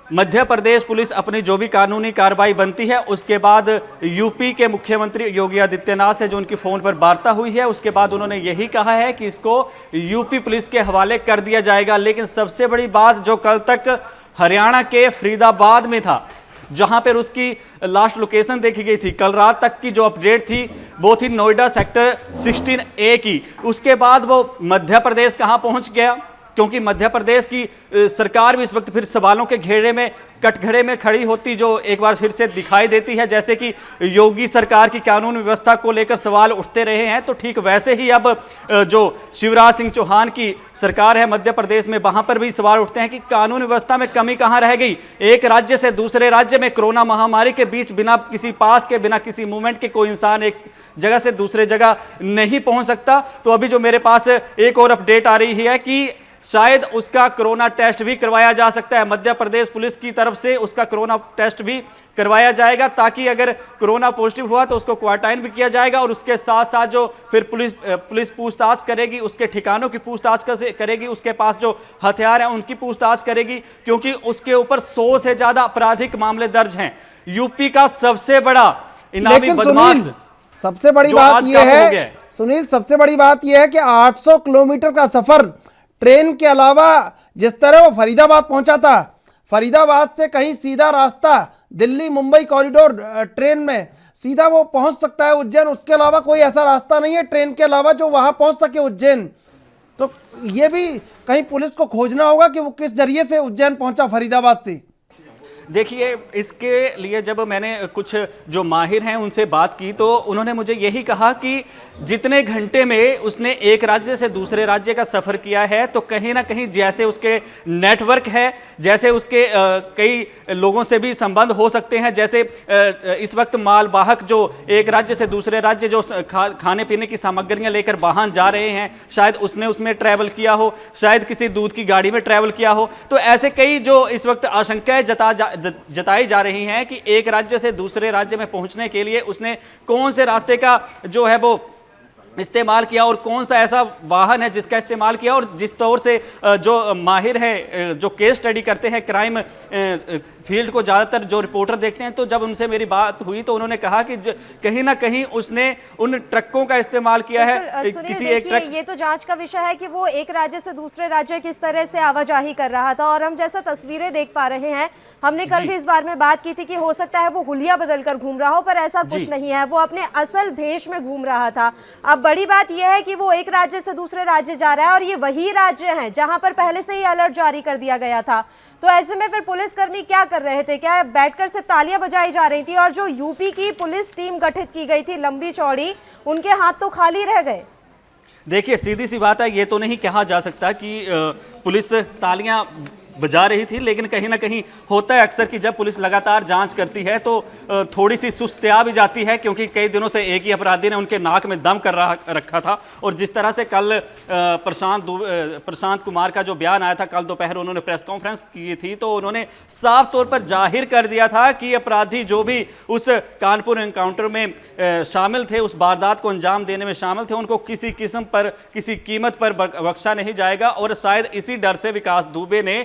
मध्य प्रदेश पुलिस अपनी जो भी कानूनी कार्रवाई बनती है उसके बाद यूपी के मुख्यमंत्री योगी आदित्यनाथ से जो उनकी फोन पर वार्ता हुई है उसके बाद उन्होंने यही कहा है कि इसको यूपी पुलिस के हवाले कर दिया जाएगा। लेकिन सबसे बड़ी बात जो कल तक हरियाणा के फरीदाबाद में था, जहां पर उसकी लास्ट लोकेशन देखी गई थी, कल रात तक की जो अपडेट थी वो थी नोएडा सेक्टर 16A की। उसके बाद वो मध्य प्रदेश कहां पहुंच गया, क्योंकि मध्य प्रदेश की सरकार भी इस वक्त फिर सवालों के घेरे में कटघरे में खड़ी होती जो एक बार फिर से दिखाई देती है। जैसे कि योगी सरकार की कानून व्यवस्था को लेकर सवाल उठते रहे हैं, तो ठीक वैसे ही अब जो शिवराज सिंह चौहान की सरकार है मध्य प्रदेश में, वहां पर भी सवाल उठते हैं कि कानून व्यवस्था में कमी कहां रह गई। एक राज्य से दूसरे राज्य में कोरोना महामारी के बीच बिना किसी पास के, बिना किसी मूवमेंट के कोई इंसान एक जगह से दूसरे जगह नहीं पहुंच सकता। तो अभी जो मेरे पास एक और अपडेट आ रही है कि शायद उसका कोरोना टेस्ट भी करवाया जा सकता है। मध्य प्रदेश पुलिस की तरफ से उसका कोरोना टेस्ट भी करवाया जाएगा ताकि अगर कोरोना पॉजिटिव हुआ तो उसको क्वारंटाइन भी किया जाएगा और उसके साथ साथ जो फिर पुलिस पूछताछ करेगी, उसके ठिकानों की पूछताछ करेगी, उसके पास जो हथियार हैं उनकी पूछताछ करेगी, क्योंकि उसके ऊपर 100 से ज्यादा आपराधिक मामले दर्ज हैं। यूपी का सबसे बड़ा इनामी बदमाश। सबसे बड़ी बात यह है सुनील, सबसे बड़ी बात यह है कि 800 किलोमीटर का सफर ट्रेन के अलावा जिस तरह वो फरीदाबाद पहुंचा था, फरीदाबाद से कहीं सीधा रास्ता दिल्ली मुंबई कॉरिडोर ट्रेन में सीधा वो पहुंच सकता है उज्जैन, उसके अलावा कोई ऐसा रास्ता नहीं है ट्रेन के अलावा जो वहां पहुंच सके उज्जैन। तो ये भी कहीं पुलिस को खोजना होगा कि वो किस जरिए से उज्जैन पहुंचा फरीदाबाद से। देखिए, इसके लिए जब मैंने कुछ जो माहिर हैं उनसे बात की तो उन्होंने मुझे यही कहा कि जितने घंटे में उसने एक राज्य से दूसरे राज्य का सफ़र किया है तो कहीं ना कहीं जैसे उसके नेटवर्क है, जैसे उसके कई लोगों से भी संबंध हो सकते हैं। जैसे इस वक्त मालवाहक जो एक राज्य से दूसरे राज्य जो खाने पीने की सामग्रियां लेकर वाहन जा रहे हैं, शायद उसने उसमें ट्रैवल किया हो, शायद किसी दूध की गाड़ी में ट्रैवल किया हो। तो ऐसे कई जो इस वक्त आशंकाएं जताई जा रही हैं कि एक राज्य से दूसरे राज्य में पहुंचने के लिए उसने कौन से रास्ते का जो है वो इस्तेमाल किया और कौन सा ऐसा वाहन है जिसका इस्तेमाल किया। और जिस तौर से जो माहिर हैं, जो केस स्टडी करते हैं क्राइम फील्ड को, ज़्यादातर जो रिपोर्टर देखते हैं, तो जब उनसे मेरी बात हुई तो उन्होंने कहा कि कहीं ना कहीं उसने उन ट्रकों का इस्तेमाल किया है। किसी एक ट्रक, ये तो जांच का विषय है कि वो एक राज्य से दूसरे राज्य किस तरह से आवाजाही कर रहा था। और हम जैसा तस्वीरें देख पा रहे हैं, हमने कल भी इस बारे में बात की थी कि हो सकता है वो हुलिया बदल कर घूम रहा हो, पर ऐसा कुछ नहीं है, वो अपने असल भेष में घूम रहा था। अब बड़ी बात यह है कि वो एक राज्य से दूसरे राज्य जा रहा है और ये वही राज्य है जहां पर पहले से ही अलर्ट जारी कर दिया गया था। तो ऐसे में फिर पुलिसकर्मी क्या कर रहे थे? क्या बैठकर सिर्फ तालियां बजाई जा रही थी? और जो यूपी की पुलिस टीम गठित की गई थी लंबी चौड़ी, उनके हाथ तो खाली रह गए। देखिए, सीधी सी बात है, ये तो नहीं कहा जा सकता कि पुलिस तालियां बजा रही थी, लेकिन कहीं ना कहीं होता है अक्सर कि जब पुलिस लगातार जांच करती है तो थोड़ी सी सुस्ती आ भी जाती है, क्योंकि कई दिनों से एक ही अपराधी ने उनके नाक में दम कर रखा था। और जिस तरह से कल प्रशांत कुमार का जो बयान आया था, कल दोपहर उन्होंने प्रेस कॉन्फ्रेंस की थी, तो उन्होंने साफ तौर पर जाहिर कर दिया था कि अपराधी जो भी उस कानपुर एनकाउंटर में शामिल थे, उस वारदात को अंजाम देने में शामिल थे, उनको किसी किस्म पर, किसी कीमत पर बख्शा नहीं जाएगा। और शायद इसी डर से विकास दुबे ने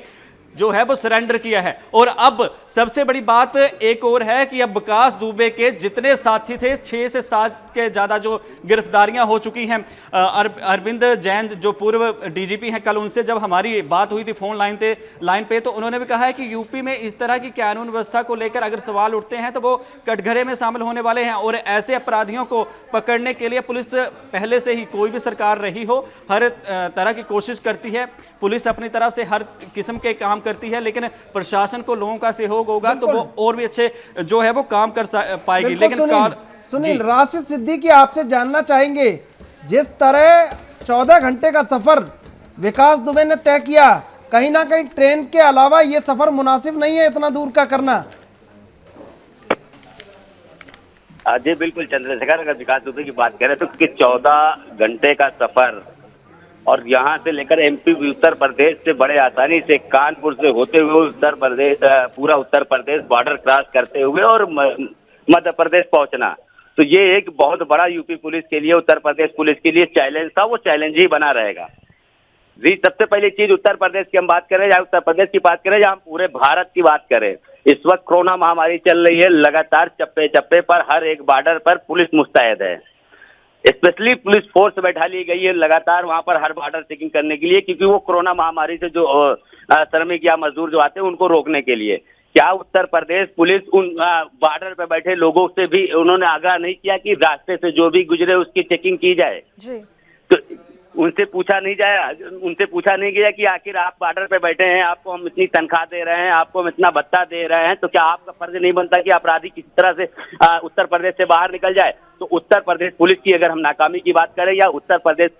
जो है वो सरेंडर किया है। और अब सबसे बड़ी बात एक और है कि अब विकास दुबे के जितने साथी थे, 6 से 7 के ज्यादा जो गिरफ्तारियां हो चुकी हैं। अरविंद जैन जो पूर्व डीजीपी हैं, कल उनसे जब हमारी बात हुई थी फोन लाइन पे, तो उन्होंने भी कहा है कि यूपी में इस तरह की कानून व्यवस्था को लेकर अगर सवाल उठते हैं तो वो कटघरे में शामिल होने वाले हैं। और ऐसे अपराधियों को पकड़ने के लिए पुलिस पहले से ही, कोई भी सरकार रही हो, हर तरह की कोशिश करती है। पुलिस अपनी तरफ से हर किस्म के काम करती है, लेकिन प्रशासन को लोगों का सहयोग होगा तो वो और भी अच्छे जो है वो काम कर पाएगी। लेकिन सुनील, राशिद सिद्दीकी आपसे जानना चाहेंगे, जिस तरह 14 घंटे का सफर विकास दुबे ने तय किया, कहीं ना कहीं ट्रेन के अलावा ये सफर मुनासिब नहीं है इतना दूर का करना? जी बिल्कुल चंद्रशेखर, अगर विकास दुबे की बात करें तो 14 घंटे का सफर, और यहाँ से लेकर एमपी उत्तर प्रदेश से बड़े आसानी से, कानपुर से होते हुए उत्तर प्रदेश, पूरा उत्तर प्रदेश बॉर्डर क्रॉस करते हुए और मध्य प्रदेश पहुंचना, तो ये एक बहुत बड़ा यूपी पुलिस के लिए, उत्तर प्रदेश पुलिस के लिए चैलेंज था। वो चैलेंज ही बना रहेगा जी। सबसे पहली चीज, उत्तर प्रदेश की हम बात करें या उत्तर प्रदेश की बात करें या हम पूरे भारत की बात करें, इस वक्त कोरोना महामारी चल रही है। लगातार चप्पे चप्पे पर, हर एक बॉर्डर पर पुलिस मुस्तैद है। स्पेशली पुलिस फोर्स बैठा ली गई है लगातार वहां पर हर बॉर्डर चेकिंग करने के लिए, क्योंकि वो कोरोना महामारी से जो श्रमिक या मजदूर जो आते हैं उनको रोकने के लिए। क्या उत्तर प्रदेश पुलिस उन बॉर्डर पे बैठे लोगों से भी उन्होंने आग्रह नहीं किया कि रास्ते से जो भी गुजरे उसकी चेकिंग की जाए? जी। तो उनसे पूछा नहीं गया कि आखिर आप बॉर्डर पे बैठे हैं, आपको हम इतनी तनख्वाह दे रहे हैं, आपको हम इतना भत्ता दे रहे हैं, तो क्या आपका फर्ज नहीं बनता कि अपराधी किसी तरह से उत्तर प्रदेश से बाहर निकल जाए? तो उत्तर प्रदेश पुलिस की अगर हम नाकामी की बात करें या उत्तर प्रदेश,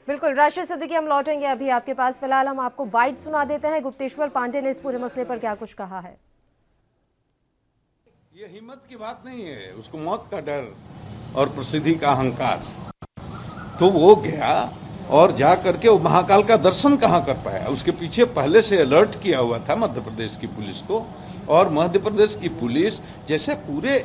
बिल्कुल राशिद सिद्दीकी, हम लौटेंगे अभी आपके पास। फिलहाल हम आपको बाइट सुना देते हैं। गुप्तेश्वर पांडे ने इस पूरे मसले पर क्या कुछ कहा है। ये हिम्मत की बात नहीं है, उसको मौत का डर और प्रसिद्धि का अहंकार। तो वो गया और जा करके वो महाकाल का दर्शन कहाँ कर पाया? उसके पीछे पहले से अलर्ट किया हुआ था मध्य प्रदेश की पुलिस को, और मध्य प्रदेश की पुलिस जैसे पूरे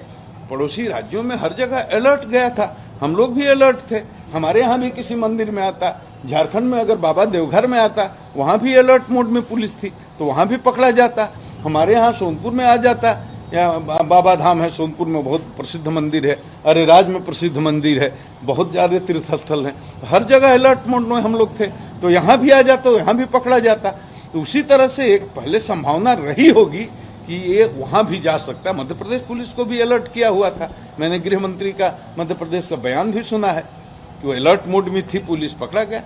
पड़ोसी राज्यों में हर जगह अलर्ट गया था। हम लोग भी अलर्ट थे। हमारे यहाँ भी किसी मंदिर में आता, झारखंड में अगर बाबा देवघर में आता, वहाँ भी अलर्ट मोड में पुलिस थी, तो वहाँ भी पकड़ा जाता। हमारे यहाँ सोनपुर में आ जाता, या बाबा धाम है सोनपुर में, बहुत प्रसिद्ध मंदिर है, अरेराज में प्रसिद्ध मंदिर है, बहुत ज़्यादा तीर्थ स्थल हैं, हर जगह अलर्ट मोड में हम लोग थे, तो यहाँ भी आ जाता, यहाँ भी पकड़ा जाता। तो उसी तरह से एक पहले संभावना रही होगी कि ये वहाँ भी जा सकता है। मध्य प्रदेश पुलिस को भी अलर्ट किया हुआ था। मैंने गृह मंत्री का मध्य प्रदेश का बयान भी सुना है कि वो अलर्ट मोड में थी, पुलिस पकड़ा गया।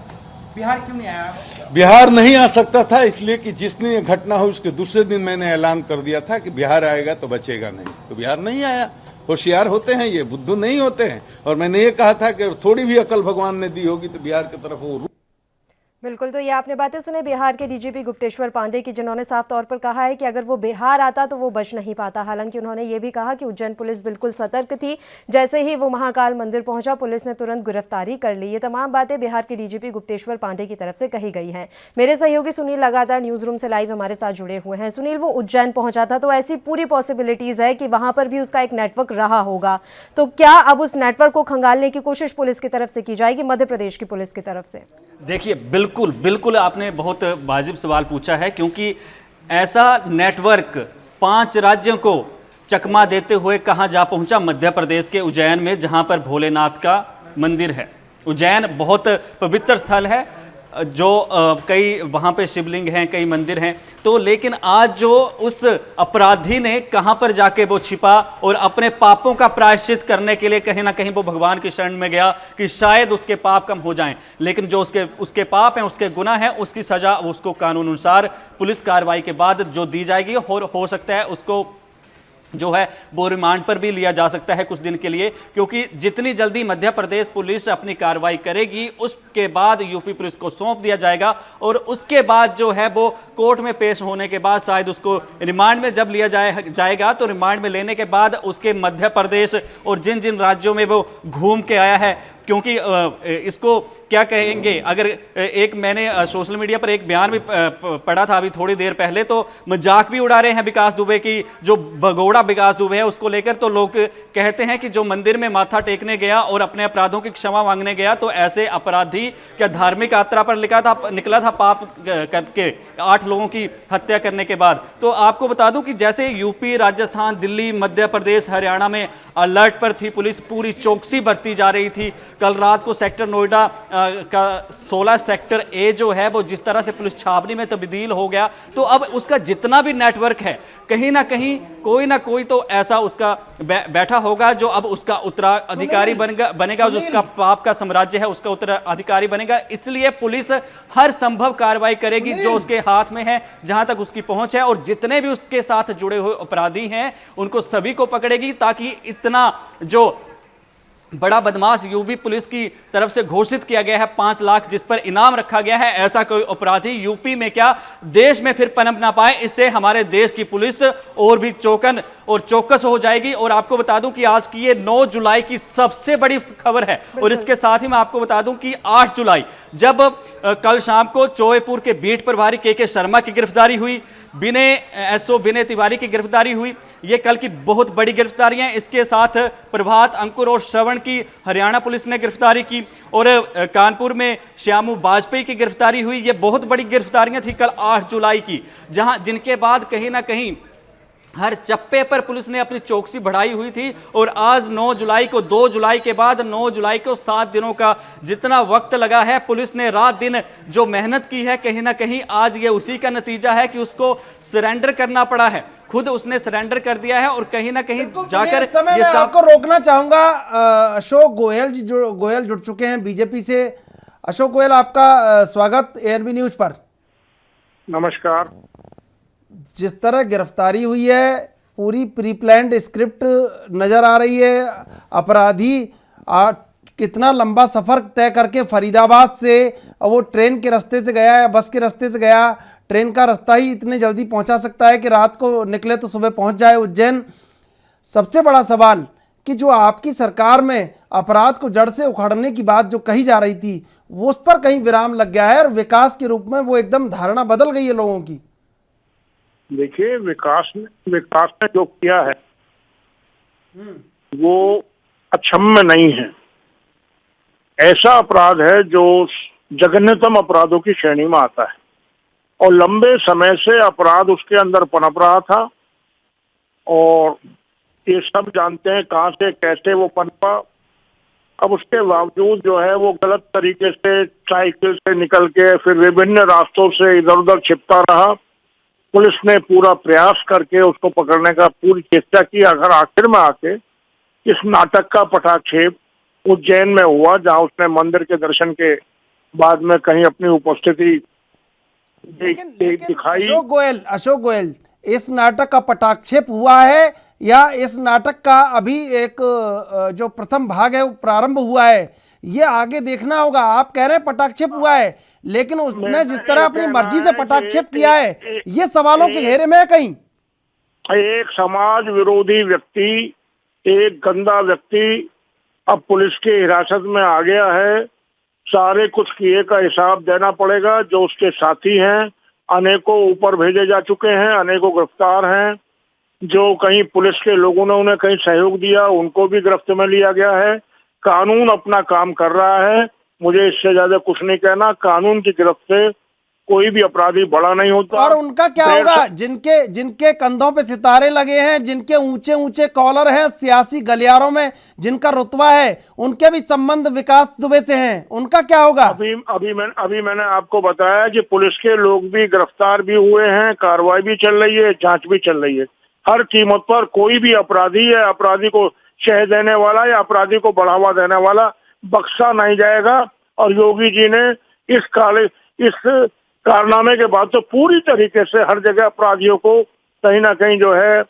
बिहार क्यों नहीं आया? बिहार नहीं आ सकता था, इसलिए कि जिसने ये घटना हुई उसके दूसरे दिन मैंने ऐलान कर दिया था कि बिहार आएगा तो बचेगा नहीं, तो बिहार नहीं आया। होशियार होते हैं ये, बुद्धू नहीं होते हैं। और मैंने ये कहा था कि थोड़ी भी अकल भगवान ने दी होगी तो बिहार की तरफ वो। बिल्कुल, तो ये आपने बातें सुने बिहार के डीजीपी गुप्तेश्वर पांडे की, जिन्होंने साफ तौर पर कहा है कि अगर वो बिहार आता तो वो बच नहीं पाता। हालांकि उन्होंने ये भी कहा कि उज्जैन पुलिस बिल्कुल सतर्क थी, जैसे ही वो महाकाल मंदिर पहुंचा पुलिस ने तुरंत गिरफ्तारी कर ली। ये तमाम बातें बिहार के डीजीपी गुप्तेश्वर पांडे की तरफ से कही गई हैं। मेरे सहयोगी सुनील लगातार न्यूज रूम से लाइव हमारे साथ जुड़े हुए हैं। सुनील, वो उज्जैन पहुंचा था तो ऐसी पूरी पॉसिबिलिटीज है कि वहां पर भी उसका एक नेटवर्क रहा होगा, तो क्या अब उस नेटवर्क को खंगालने की कोशिश पुलिस की तरफ से की जाएगी, मध्य प्रदेश की पुलिस की तरफ से? देखिए, बिल्कुल आपने बहुत वाजिब सवाल पूछा है, क्योंकि ऐसा नेटवर्क 5 राज्यों को चकमा देते हुए कहां जा पहुंचा? मध्य प्रदेश के उज्जैन में, जहां पर भोलेनाथ का मंदिर है। उज्जैन बहुत पवित्र स्थल है। जो कई वहाँ पे शिवलिंग हैं, कई मंदिर हैं, तो लेकिन आज जो उस अपराधी ने कहाँ पर जाके वो छिपा और अपने पापों का प्रायश्चित करने के लिए कहीं ना कहीं वो भगवान की शरण में गया कि शायद उसके पाप कम हो जाएं, लेकिन जो उसके पाप हैं, उसके गुनाह हैं, उसकी सजा उसको कानून अनुसार पुलिस कार्रवाई के बाद जो दी जाएगी, हो सकता है उसको जो है वो रिमांड पर भी लिया जा सकता है कुछ दिन के लिए, क्योंकि जितनी जल्दी मध्य प्रदेश पुलिस अपनी कार्रवाई करेगी उसके बाद यूपी पुलिस को सौंप दिया जाएगा और उसके बाद जो है वो कोर्ट में पेश होने के बाद शायद उसको रिमांड में जब लिया जाएगा तो रिमांड में लेने के बाद उसके मध्य प्रदेश और जिन जिन राज्यों में वो घूम के आया है, क्योंकि इसको क्या कहेंगे, अगर एक मैंने सोशल मीडिया पर एक बयान भी पढ़ा था अभी थोड़ी देर पहले, तो मजाक भी उड़ा रहे हैं विकास दुबे की, जो भगोड़ा विकास दुबे है उसको लेकर, तो लोग कहते हैं कि जो मंदिर में माथा टेकने गया और अपने अपराधों की क्षमा मांगने गया, तो ऐसे अपराधी क्या धार्मिक यात्रा पर निकला था पाप करके 8 लोगों की हत्या करने के बाद। तो आपको बता दूं कि जैसे यूपी, राजस्थान, दिल्ली, मध्य प्रदेश, हरियाणा में अलर्ट पर थी पुलिस, पूरी चौकसी बरती जा रही थी। कल रात को सेक्टर नोएडा का 16 सेक्टर ए जो है वो जिस तरह से पुलिस छावनी में तब्दील हो गया, तो अब उसका जितना भी नेटवर्क है कहीं ना कहीं कोई ना कोई तो ऐसा उसका बैठा होगा जो अब उसका उत्तराधिकारी बनेगा, जो उसका पाप का साम्राज्य है उसका उत्तराधिकारी बनेगा। इसलिए पुलिस हर संभव कार्रवाई करेगी जो उसके हाथ में है, जहां तक उसकी पहुंच है, और जितने भी उसके साथ जुड़े हुए अपराधी हैं उनको सभी को पकड़ेगी, ताकि इतना जो बड़ा बदमाश यूपी पुलिस की तरफ से घोषित किया गया है 5 लाख जिस पर इनाम रखा गया है, ऐसा कोई अपराधी यूपी में क्या देश में फिर पनप ना पाए। इससे हमारे देश की पुलिस और भी चौकस हो जाएगी। और आपको बता दूं कि आज की ये 9 जुलाई की सबसे बड़ी खबर है। और इसके साथ ही मैं आपको बता दूं कि 8 जुलाई जब कल शाम को चौबेपुर के बीट प्रभारी के शर्मा की गिरफ्तारी हुई, विनय तिवारी की गिरफ्तारी हुई, ये कल की बहुत बड़ी गिरफ्तारियां। इसके साथ प्रभात, अंकुर और श्रवण की हरियाणा पुलिस ने गिरफ्तारी की, और कानपुर में श्यामू वाजपेयी की गिरफ्तारी हुई। ये बहुत बड़ी गिरफ्तारियां थी कल 8 जुलाई की, जिनके बाद कहीं ना कहीं हर चप्पे पर पुलिस ने अपनी चौकसी बढ़ाई हुई थी। और आज 9 जुलाई को, 2 जुलाई के बाद 9 जुलाई को 7 दिनों का जितना वक्त लगा है, पुलिस ने रात दिन जो मेहनत की है, कहीं ना कहीं आज ये उसी का नतीजा है कि उसको सरेंडर करना पड़ा है। खुद उसने सरेंडर कर दिया है और कहीं ना कहीं जाकर समय मैं आपको रोकना चाहूंगा। अशोक गोयल जुड़ चुके हैं बीजेपी से। अशोक गोयल, आपका स्वागत एएनबी न्यूज पर। नमस्कार। जिस तरह गिरफ्तारी हुई है, पूरी प्री प्लान्ड स्क्रिप्ट नजर आ रही है। अपराधी कितना लंबा सफर तय करके फरीदाबाद से, वो ट्रेन के रास्ते से गया या बस के रास्ते से गया, ट्रेन का रास्ता ही इतने जल्दी पहुंचा सकता है कि रात को निकले तो सुबह पहुंच जाए उज्जैन। सबसे बड़ा सवाल कि जो आपकी सरकार में अपराध को जड़ से उखाड़ने की बात जो कही जा रही थी, वो उस पर कहीं विराम लग गया है और विकास के रूप में वो एकदम धारणा बदल गई है लोगों की। देखिए, विकास ने जो किया है वो अक्षम्य नहीं है। ऐसा अपराध है जो जघन्यतम अपराधों की श्रेणी में आता है, और लंबे समय से अपराध उसके अंदर पनप रहा था, और ये सब जानते हैं कहां से कैसे वो पनपा। अब उसके बावजूद जो है वो गलत तरीके से साइकिल से निकल के फिर विभिन्न रास्तों से इधर उधर छिपता रहा। पुलिस ने पूरा प्रयास करके उसको पकड़ने का पूरी चेष्टा की। अगर आखिर में आके इस नाटक का पटाक्षेप उज्जैन में हुआ, जहां उसने मंदिर के दर्शन के बाद में कहीं अपनी उपस्थिति दिखाई। अशोक गोयल, इस नाटक का पटाक्षेप हुआ है या इस नाटक का अभी एक जो प्रथम भाग है वो प्रारंभ हुआ है, ये आगे देखना होगा। आप कह रहे हैं पटाक्षेप हुआ है, लेकिन उसने जिस तरह अपनी मर्जी से पटाक्षेप किया है, ये सवालों के घेरे में है कहीं। एक समाज विरोधी व्यक्ति, एक गंदा व्यक्ति अब पुलिस की हिरासत में आ गया है। सारे कुछ किए का हिसाब देना पड़ेगा। जो उसके साथी हैं, अनेकों ऊपर भेजे जा चुके हैं, अनेकों गिरफ्तार हैं। जो कहीं पुलिस के लोगों ने उन्हें कहीं सहयोग दिया, उनको भी गिरफ्त में लिया गया है। कानून अपना काम कर रहा है, मुझे इससे ज्यादा कुछ नहीं कहना। कानून की गिरफ्त से कोई भी अपराधी बड़ा नहीं होता। और उनका क्या होगा जिनके कंधों पे सितारे लगे हैं, जिनके ऊंचे ऊंचे कॉलर हैं सियासी गलियारों में, जिनका रुतबा है, उनके भी संबंध विकास दुबे से हैं, उनका क्या होगा? अभी मैंने आपको बताया कि पुलिस के लोग भी गिरफ्तार भी हुए हैं, कार्रवाई भी चल रही है, जांच भी चल रही है। हर कीमत पर कोई भी अपराधी या अपराधी को शह देने वाला या अपराधी को बढ़ावा देने वाला बख्शा नहीं जाएगा। और योगी जी ने इस कारनामे के बाद तो पूरी तरीके से हर जगह अपराधियों को कहीं ना कहीं जो है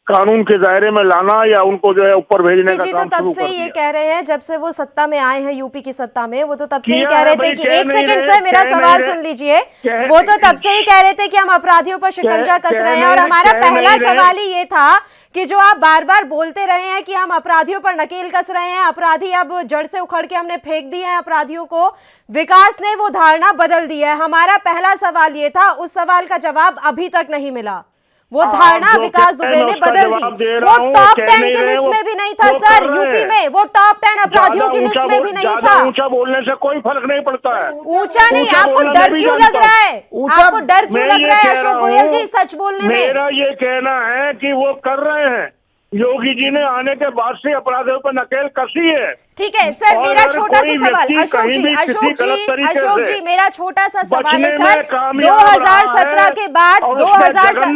कानून के दायरे में लाना या उनको जो है ऊपर भेजने का काम तो तब से ये कह रहे हैं, जब से वो सत्ता में आए हैं यूपी की सत्ता में, वो तो तब से ही कह रहे थे कि एक सेकंड से मेरा सवाल सुन लीजिए, वो तो तब से ही कह रहे थे कि हम अपराधियों पर शिकंजा कस रहे हैं। और हमारा पहला सवाल ही ये था कि जो आप बार बार बोलते रहे हैं कि हम अपराधियों पर नकेल कस रहे हैं, अपराधी अब जड़ से उखड़ के हमने फेंक दिए हैं अपराधियों को, विकास ने वो धारणा बदल दी है। हमारा पहला सवाल ये था, उस सवाल का जवाब अभी तक नहीं मिला। वो धारणा विकास दुबे ने बदल दी। वो टॉप 10 की लिस्ट में भी नहीं था सर यूपी में, वो टॉप 10 अपराधियों की लिस्ट में भी नहीं था। ऊंचा बोलने से कोई फर्क नहीं पड़ता है। ऊंचा नहीं, आपको डर क्यों लग रहा है? आपको डर क्यों लग रहा है अशोक गोयल जी सच बोलने में? मेरा ये कहना है कि वो कर रहे हैं, योगी जी ने आने के बाद से अपराधियों पर नकेल कसी है। ठीक है सर, मेरा छोटा सा सवाल अशोक जी मेरा छोटा सा सवाल है सर, 2017 के बाद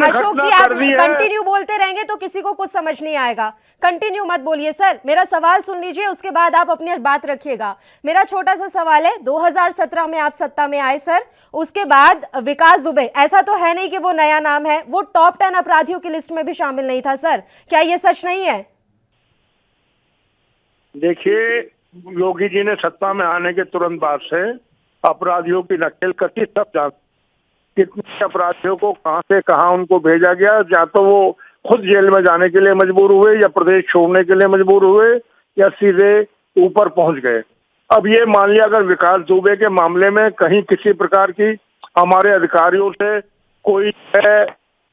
अशोक जी आप कंटिन्यू बोलते रहेंगे तो किसी को कुछ समझ नहीं आएगा, कंटिन्यू मत बोलिए सर, मेरा सवाल सुन लीजिए, उसके बाद आप अपनी बात रखिएगा। मेरा छोटा सा सवाल है, 2017 में आप सत्ता में आए सर, उसके बाद विकास दुबे, ऐसा तो है नहीं कि वो नया नाम है, वो टॉप 10 अपराधियों की लिस्ट में भी शामिल नहीं था सर, क्या ये सच नहीं है? देखिए, योगी जी ने सत्ता में आने के तुरंत बाद से अपराधियों की नकेल कसी सब जानते, कितने अपराधियों को कहां से कहां उनको भेजा गया, या तो वो खुद जेल में जाने के लिए मजबूर हुए या प्रदेश छोड़ने के लिए मजबूर हुए या सीधे ऊपर पहुंच गए। अब ये मान लिया अगर विकास दुबे के मामले में कहीं किसी प्रकार की हमारे अधिकारियों से कोई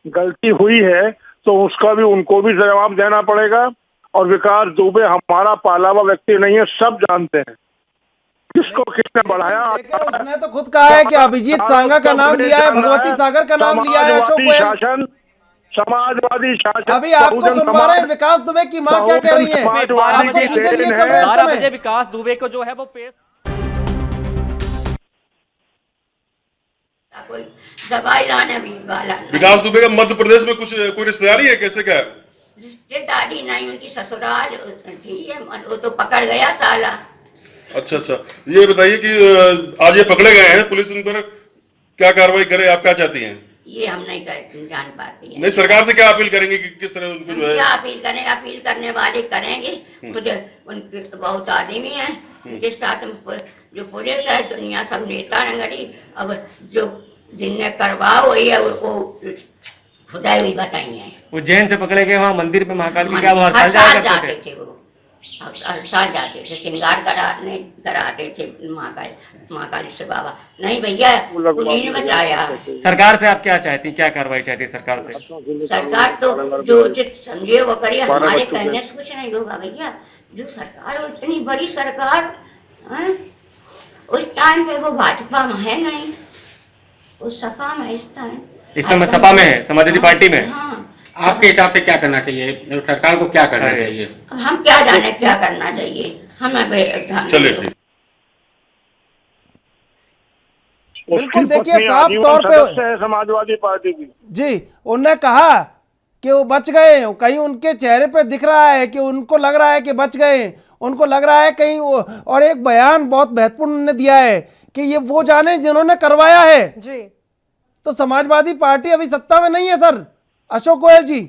गलती हुई है तो उसका भी उनको भी जवाब देना पड़ेगा। और विकास दुबे हमारा पाला हुआ व्यक्ति नहीं है, सब जानते हैं किसको किसने बढ़ाया। उसने तो खुद कहा है कि अभिजीत सांगा का नाम लिया है, भगवती सागर का नाम लिया है, अशोक गोयल शासन, समाजवादी शासन। अभी आपको सुनवा रहे हैं विकास दुबे की मां क्या कह रही है, 12 बजे विकास दुबे को जो है वो पेश दवाई लाने भी वाला। विकास दुबे का मध्य प्रदेश में कुछ कोई रिश्तेदारी है, कैसे क्या है? रिश्तेदारी नहीं, उनकी ससुराल थी, वो तो पकड़ गया साला। अच्छा, ये बताइए कि आज ये पकड़े गए हैं, पुलिस उन पर क्या कार्रवाई करे, आप क्या चाहती हैं? ये हम नहीं जान पाते हैं। नहीं, सरकार से क्या अपील करेंगे कि किस तरह उनको जो है? क्या अपील करेंगे? अपील करने वाले करेंगे, खुद उनके बहुत आदमी है उनके साथ, जो पुलिस है, दुनिया सब नेता नगरी, अब जो जिनने करवा हुई है वो खुदाई हुई बताई है। उज्जैन से पकड़े गए, वहाँ मंदिर पे महाकाल की क्या हर साल जाते थे, वो हर साल जाते थे, श्रृंगार कराते थे महाकाली से बाबा। नहीं भैया, उन्हीं ने बचाया। सरकार से आप क्या चाहती, क्या कार्रवाई चाहती है सरकार से? सरकार तो जो उचित समझे वो करे, हमारे कहने से कुछ नहीं होगा भैया। जो सरकार, इतनी बड़ी सरकार है, उस टाइम पे वो भाजपा में है नहीं, उस सपा में इस समय सपा में है, समाजवादी पार्टी में। हाँ, आपके हिसाब से क्या करना चाहिए, सरकार को क्या करना चाहिए? हम क्या जाने क्या करना चाहिए, हमें चलिए। बिल्कुल, देखिए साफ तौर पे समाजवादी पार्टी की जी, उन्होंने कहा कि वो बच गए, कहीं उनके चेहरे पे दिख रहा है कि उनको लग रहा है कि बच गए, उनको लग रहा है कहीं और एक बयान बहुत महत्वपूर्ण उन्होंने दिया है कि ये वो जाने जिन्होंने करवाया है जी। तो समाजवादी पार्टी अभी सत्ता में नहीं है सर, अशोक गोयल जी।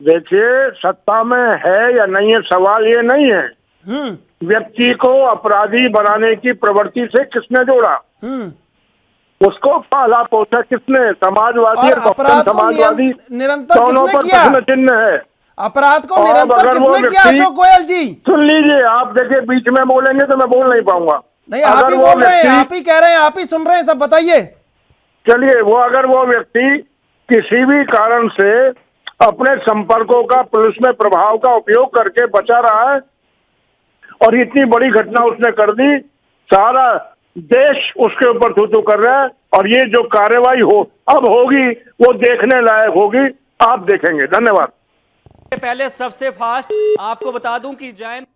देखिए, सत्ता में है या नहीं है सवाल ये नहीं है, व्यक्ति को अपराधी बनाने की प्रवृत्ति से किसने जोड़ा, उसको पाला पोसा किसने, समाजवादी और अपराध समाजवादी निरंतर किसने किया, चिन्ह है। अपराध को निरंतर किसने किया अशोक गोयल जी? सुन लीजिए, आप देखिए बीच में बोलेंगे तो मैं बोल नहीं पाऊंगा। नहीं, आप ही बोल रहे हैं, आप ही कह रहे हैं, आप ही सुन रहे हैं, सब बताइए। चलिए, अगर वो व्यक्ति किसी भी कारण से अपने संपर्कों का पुलिस में प्रभाव का उपयोग करके बचा रहा है और इतनी बड़ी घटना उसने कर दी, सारा देश उसके ऊपर थू कर रहा है, और ये जो कार्रवाई अब होगी वो देखने लायक होगी, आप देखेंगे। धन्यवाद। पहले सबसे फास्ट आपको बता दूं कि जैन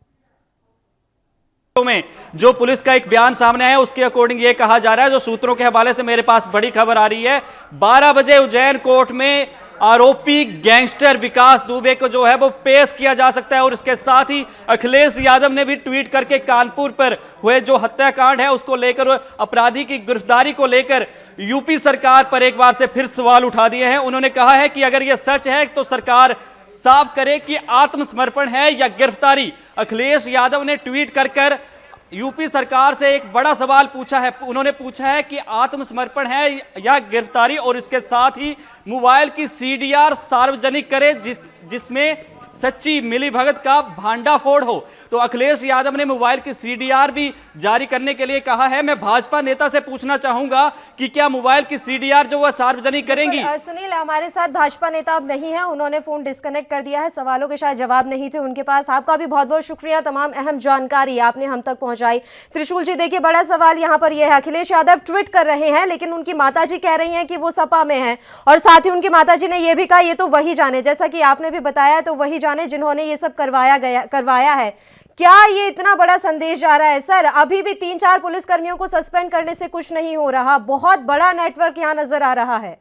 में जो पुलिस का एक बयान सामने आया उसके अकॉर्डिंग यह कहा जा रहा है, जो सूत्रों के हवाले से मेरे पास बड़ी खबर आ रही है, 12 बजे उज्जैन कोर्ट में आरोपी गैंगस्टर विकास दुबे को जो है वो पेश किया जा सकता है। और इसके साथ ही अखिलेश यादव ने भी ट्वीट करके कानपुर पर हुए जो हत्याकांड है उसको लेकर, अपराधी की गिरफ्तारी को लेकर यूपी सरकार पर एक बार से फिर सवाल उठा दिए हैं। उन्होंने कहा है कि अगर यह सच है तो सरकार साफ करे कि आत्मसमर्पण है या गिरफ्तारी। अखिलेश यादव ने ट्वीट कर यूपी सरकार से एक बड़ा सवाल पूछा है। उन्होंने पूछा है कि आत्मसमर्पण है या गिरफ्तारी, और इसके साथ ही मोबाइल की सीडीआर सार्वजनिक करे जिसमें सच्ची मिलीभगत का भांडाफोड़ हो। तो अखिलेश यादव ने मोबाइल की सीडीआर भी जारी करने के लिए कहा है। मैं भाजपा नेता से पूछना चाहूंगा कि क्या मोबाइल की सीडीआर जो वह सार्वजनिक करेंगी। सुनील, हमारे साथ भाजपा नेता अब नहीं है, उन्होंने फोन डिस्कनेक्ट कर दिया है, सवालों के शायद जवाब नहीं थे उनके पास। आपका भी बहुत बहुत शुक्रिया, तमाम अहम जानकारी आपने हम तक पहुंचाई। त्रिशूल जी, देखिए बड़ा सवाल यहाँ पर यह है, अखिलेश यादव ट्वीट कर रहे हैं लेकिन उनकी माताजी कह रही हैं कि वो सपा में है, और साथ ही उनकी माताजी ने यह भी कहा ये तो वही जाने, जैसा कि आपने भी बताया, तो वही जाने जिन्होंने ये सब करवाया है। क्या ये इतना बड़ा संदेश जा रहा है? सर, अभी भी 3-4 पुलिसकर्मियों को सस्पेंड करने से कुछ नहीं हो रहा, बहुत बड़ा नेटवर्क यहाँ नजर आ रहा है।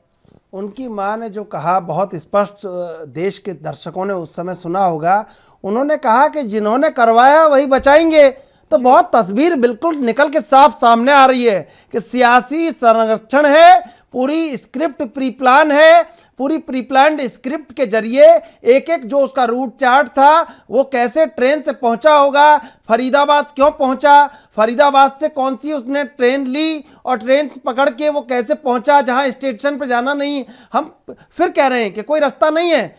उनकी मां ने जो कहा बहुत स्पष्ट, देश के दर्शकों ने उस समय सुना होगा। उन्होंने कहा कि जिन्होंने करवाया वही बचाएंगे। तो बहुत तस्वीर बिल्कुल निकल के साफ सामने आ रही है कि सियासी संरक्षण है, पूरी स्क्रिप्ट प्री प्लान है, पूरी प्री प्लान्ड स्क्रिप्ट के जरिए एक एक जो उसका रूट चार्ट था, वो कैसे ट्रेन से पहुंचा होगा, फरीदाबाद क्यों पहुंचा, फरीदाबाद से कौन सी उसने ट्रेन ली और ट्रेन पकड़ के वो कैसे पहुंचा जहां स्टेशन पे जाना नहीं। हम फिर कह रहे हैं कि कोई रास्ता नहीं है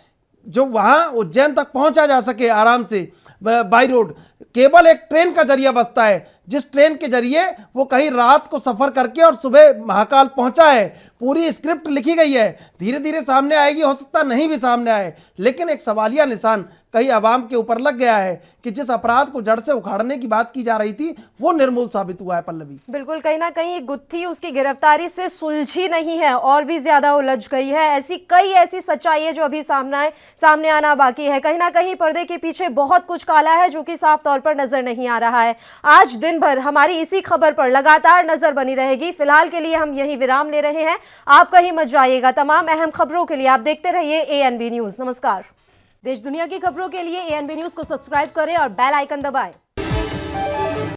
जो वहां उज्जैन तक पहुंचा जा सके आराम से बाई रोड। केवल एक ट्रेन का जरिया बचता है, जिस ट्रेन के जरिए वो कहीं रात को सफर करके और सुबह महाकाल पहुंचा है। पूरी स्क्रिप्ट लिखी गई है, धीरे धीरे सामने आएगी, हो सकता नहीं भी सामने आए, लेकिन एक सवालिया निशान कहीं अवाम के ऊपर लग गया है कि जिस अपराध को जड़ से उखाड़ने की बात की जा रही थी वो निर्मूल साबित हुआ है। पल्लवी, बिल्कुल, कहीं ना कहीं गुत्थी उसकी गिरफ्तारी से सुलझी नहीं है और भी ज्यादा उलझ गई है। ऐसी कई ऐसी सच्चाई है जो अभी सामने आना बाकी है। कहीं ना कहीं पर्दे के पीछे बहुत कुछ काला है जो कि साफ तौर पर नजर नहीं आ रहा है। आज दिन भर हमारी इसी खबर पर लगातार नजर बनी रहेगी। फिलहाल के लिए हम यही विराम ले रहे हैं, आप कहीं मत जाइएगा। तमाम अहम खबरों के लिए आप देखते रहिए ANB न्यूज। नमस्कार। देश दुनिया की खबरों के लिए ANB न्यूज को सब्सक्राइब करें और बेल आइकन दबाएं।